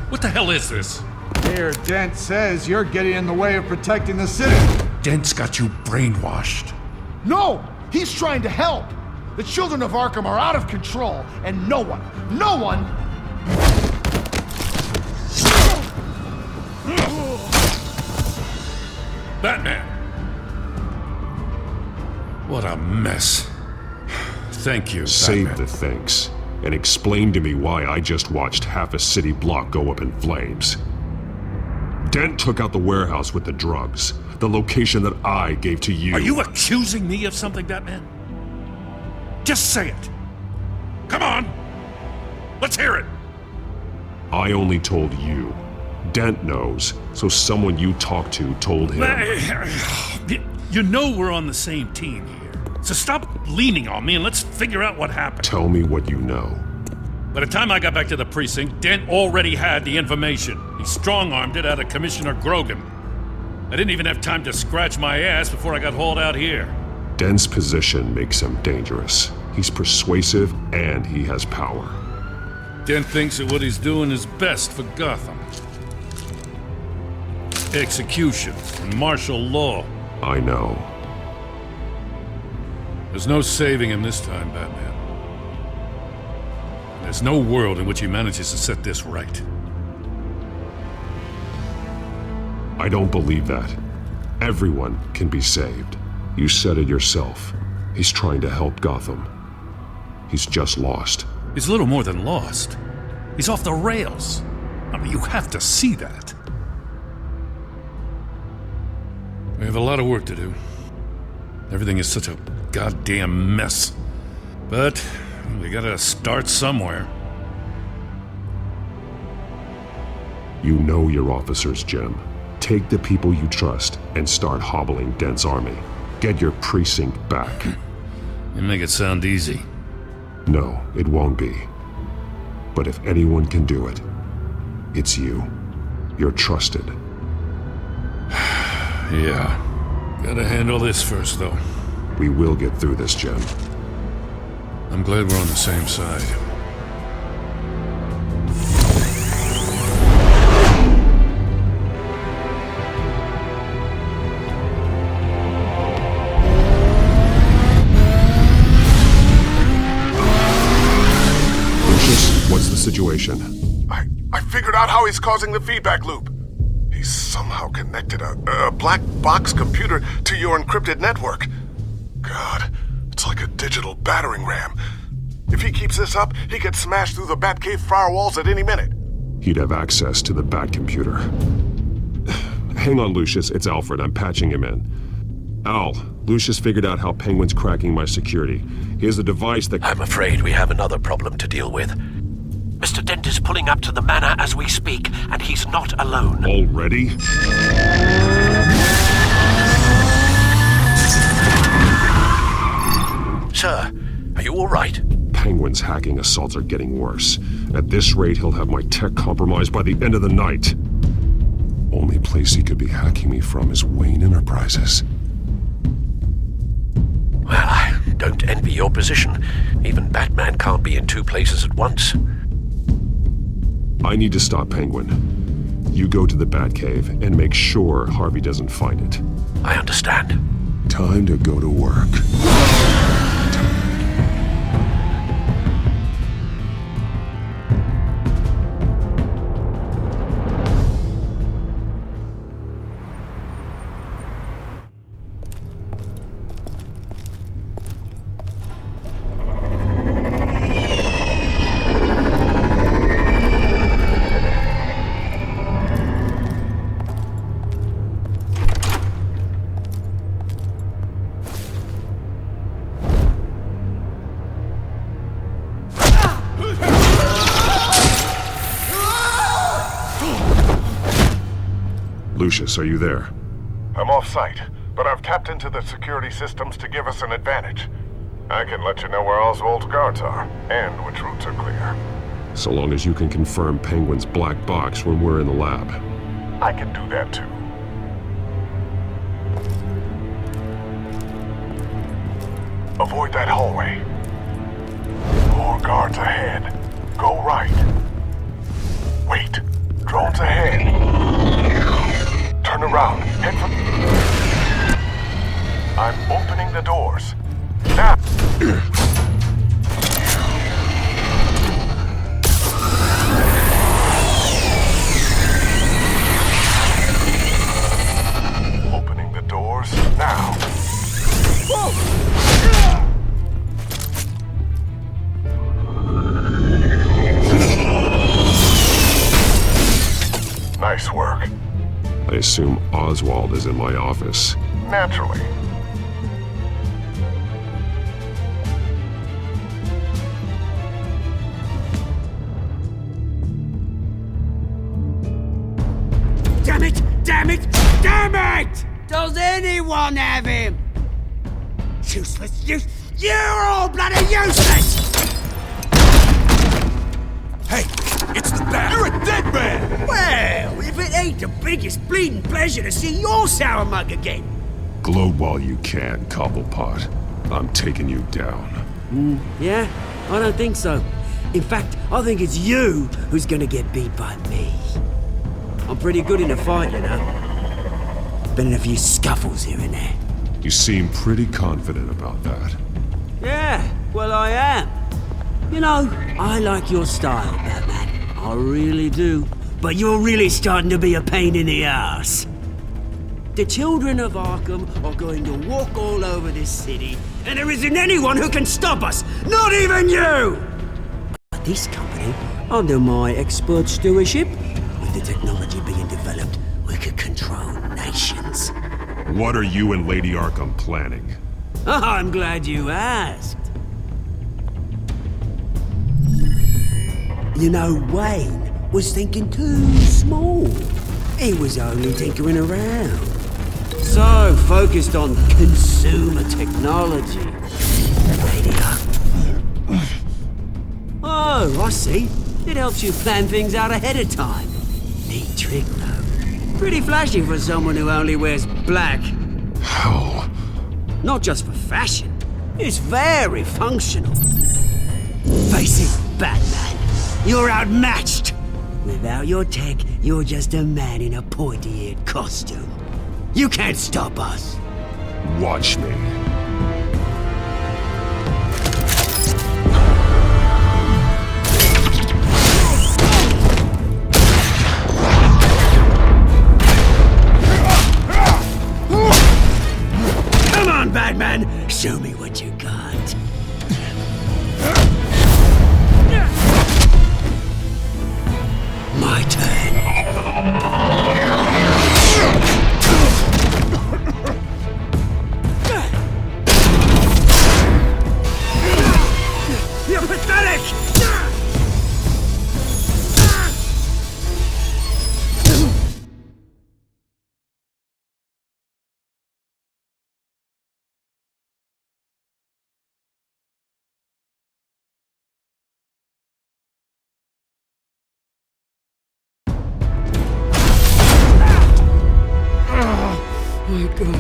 What the hell is this? Mayor Dent says you're getting in the way of protecting the city. Dent's got you brainwashed. No! He's trying to help! The children of Arkham are out of control, and no one Batman! What a mess. Thank you, Save Batman. the thanks, and explain to me why I just watched half a city block go up in flames. Dent took out the warehouse with the drugs, the location that I gave to you. Are you accusing me of something, Batman? Just say it. Come on! Let's hear it! I only told you. Dent knows, so someone you talked to told him. You know we're on the same team here, so stop leaning on me and let's figure out what happened. Tell me what you know. By the time I got back to the precinct, Dent already had the information. He strong-armed it out of Commissioner Grogan. I didn't even have time to scratch my ass before I got hauled out here. Dent's position makes him dangerous. He's persuasive and he has power. Dent thinks that what he's doing is best for Gotham. Execution and martial law. I know. There's no saving him this time, Batman. There's no world in which he manages to set this right. I don't believe that. Everyone can be saved. You said it yourself. He's trying to help Gotham. He's just lost. He's little more than lost. He's off the rails. I mean, you have to see that. We have a lot of work to do. Everything is such a goddamn mess. But we gotta start somewhere. You know your officers, Jim. Take the people you trust and start hobbling Dent's army. Get your precinct back. You make it sound easy. No, it won't be. But if anyone can do it, it's you. You're trusted. Yeah. Gotta handle this first, though. We will get through this, Jim. I'm glad we're on the same side. Lucius, what's the situation? I figured out how he's causing the feedback loop. He's somehow connected a black box computer to your encrypted network. God, it's like a digital battering ram. If he keeps this up, he could smash through the Batcave firewalls at any minute. He'd have access to the Bat computer. Hang on, Lucius. It's Alfred. I'm patching him in. Al, Lucius figured out how Penguin's cracking my security. He has a device that... I'm afraid we have another problem to deal with. Mr. Dent is pulling up to the manor as we speak, and he's not alone. Already? Sir, are you all right? Penguin's hacking assaults are getting worse. At this rate, he'll have my tech compromised by the end of the night. Only place he could be hacking me from is Wayne Enterprises. Well, I don't envy your position. Even Batman can't be in two places at once. I need to stop Penguin. You go to the Batcave and make sure Harvey doesn't find it. I understand. Time to go to work. Lucius, are you there? I'm off-site, but I've tapped into the security systems to give us an advantage. I can let you know where Oswald's guards are, and which routes are clear. So long as you can confirm Penguin's black box when we're in the lab. I can do that too. Avoid that hallway. More guards ahead. Go right. Wait. Drones ahead. Turn around. Head for... I'm opening the doors. Now! Opening the doors now. Nice work. I assume Oswald is in my office. Naturally. Damn it! Damn it! Damn it! Does anyone have him? Useless, you're all bloody useless! Hey, it's the Bat! You're a dead man! Well, if it ain't the biggest bleeding pleasure to see your sour mug again. Gloat while you can, Cobblepot. I'm taking you down. Yeah? I don't think so. In fact, I think it's you who's gonna get beat by me. I'm pretty good in a fight, you know. Been in a few scuffles here and there. You seem pretty confident about that. Yeah, well I am. You know, I like your style, Batman. I really do. But you're really starting to be a pain in the ass. The children of Arkham are going to walk all over this city, and there isn't anyone who can stop us! Not even you! But this company, under my expert stewardship, with the technology being developed, we could control nations. What are you and Lady Arkham planning? I'm glad you asked. You know, Wayne was thinking too small. He was only tinkering around. So focused on consumer technology. Oh, I see. It helps you plan things out ahead of time. Neat trick, though. Pretty flashy for someone who only wears black. How? Not just for fashion. It's very functional. Face it, Batman. You're outmatched. Without your tech, you're just a man in a pointy-eared costume. You can't stop us. Watch me. Come on, Batman! Show me what you got. My turn. You're pathetic! My God.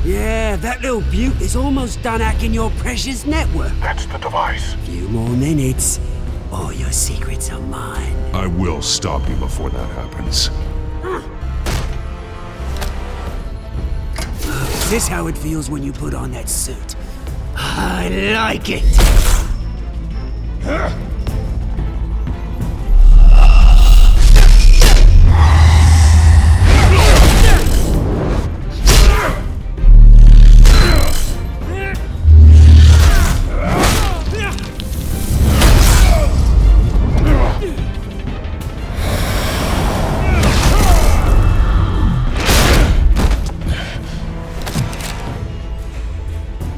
Yeah, that little beaut is almost done hacking your precious network. That's the device. Few more minutes, all your secrets are mine. I will stop you before that happens. Is this how it feels when you put on that suit? I like it!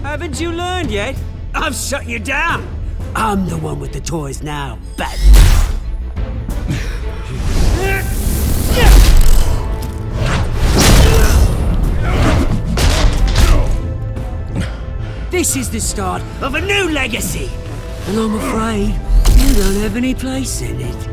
Haven't you learned yet? I've shut you down. I'm the one with the toys now, Batman. This is the start of a new legacy, and I'm afraid you don't have any place in it.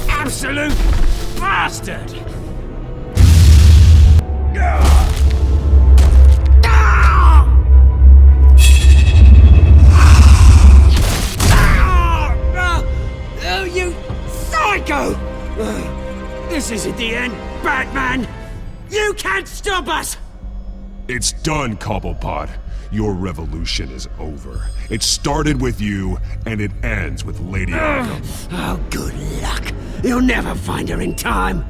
Absolute bastard! Oh, you psycho! This isn't the end, Batman! You can't stop us! It's done, Cobblepot. Your revolution is over. It started with you, and it ends with Lady Arkham. Oh, good luck. You'll never find her in time.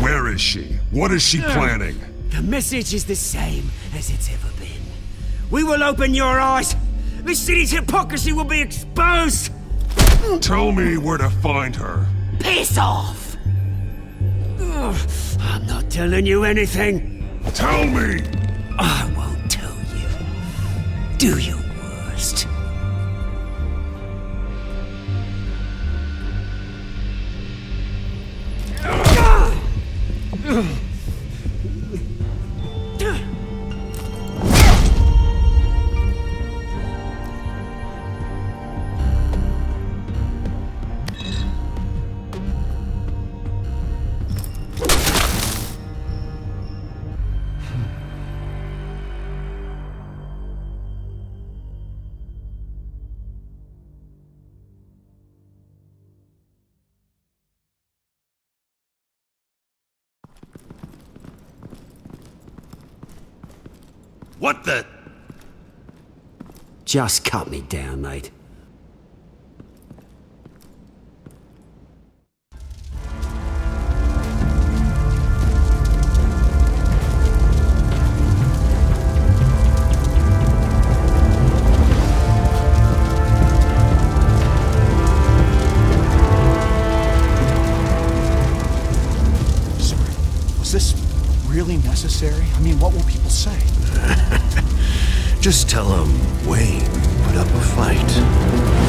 Where is she? What is she planning? The message is the same as it's ever been. We will open your eyes. The city's hypocrisy will be exposed. Tell me where to find her. Piss off! I'm not telling you anything. Tell me! I won't tell you. Do your worst. What the? Just cut me down, mate. Sorry, was this really necessary? I mean, what will people say? Just tell him Wayne put up a fight.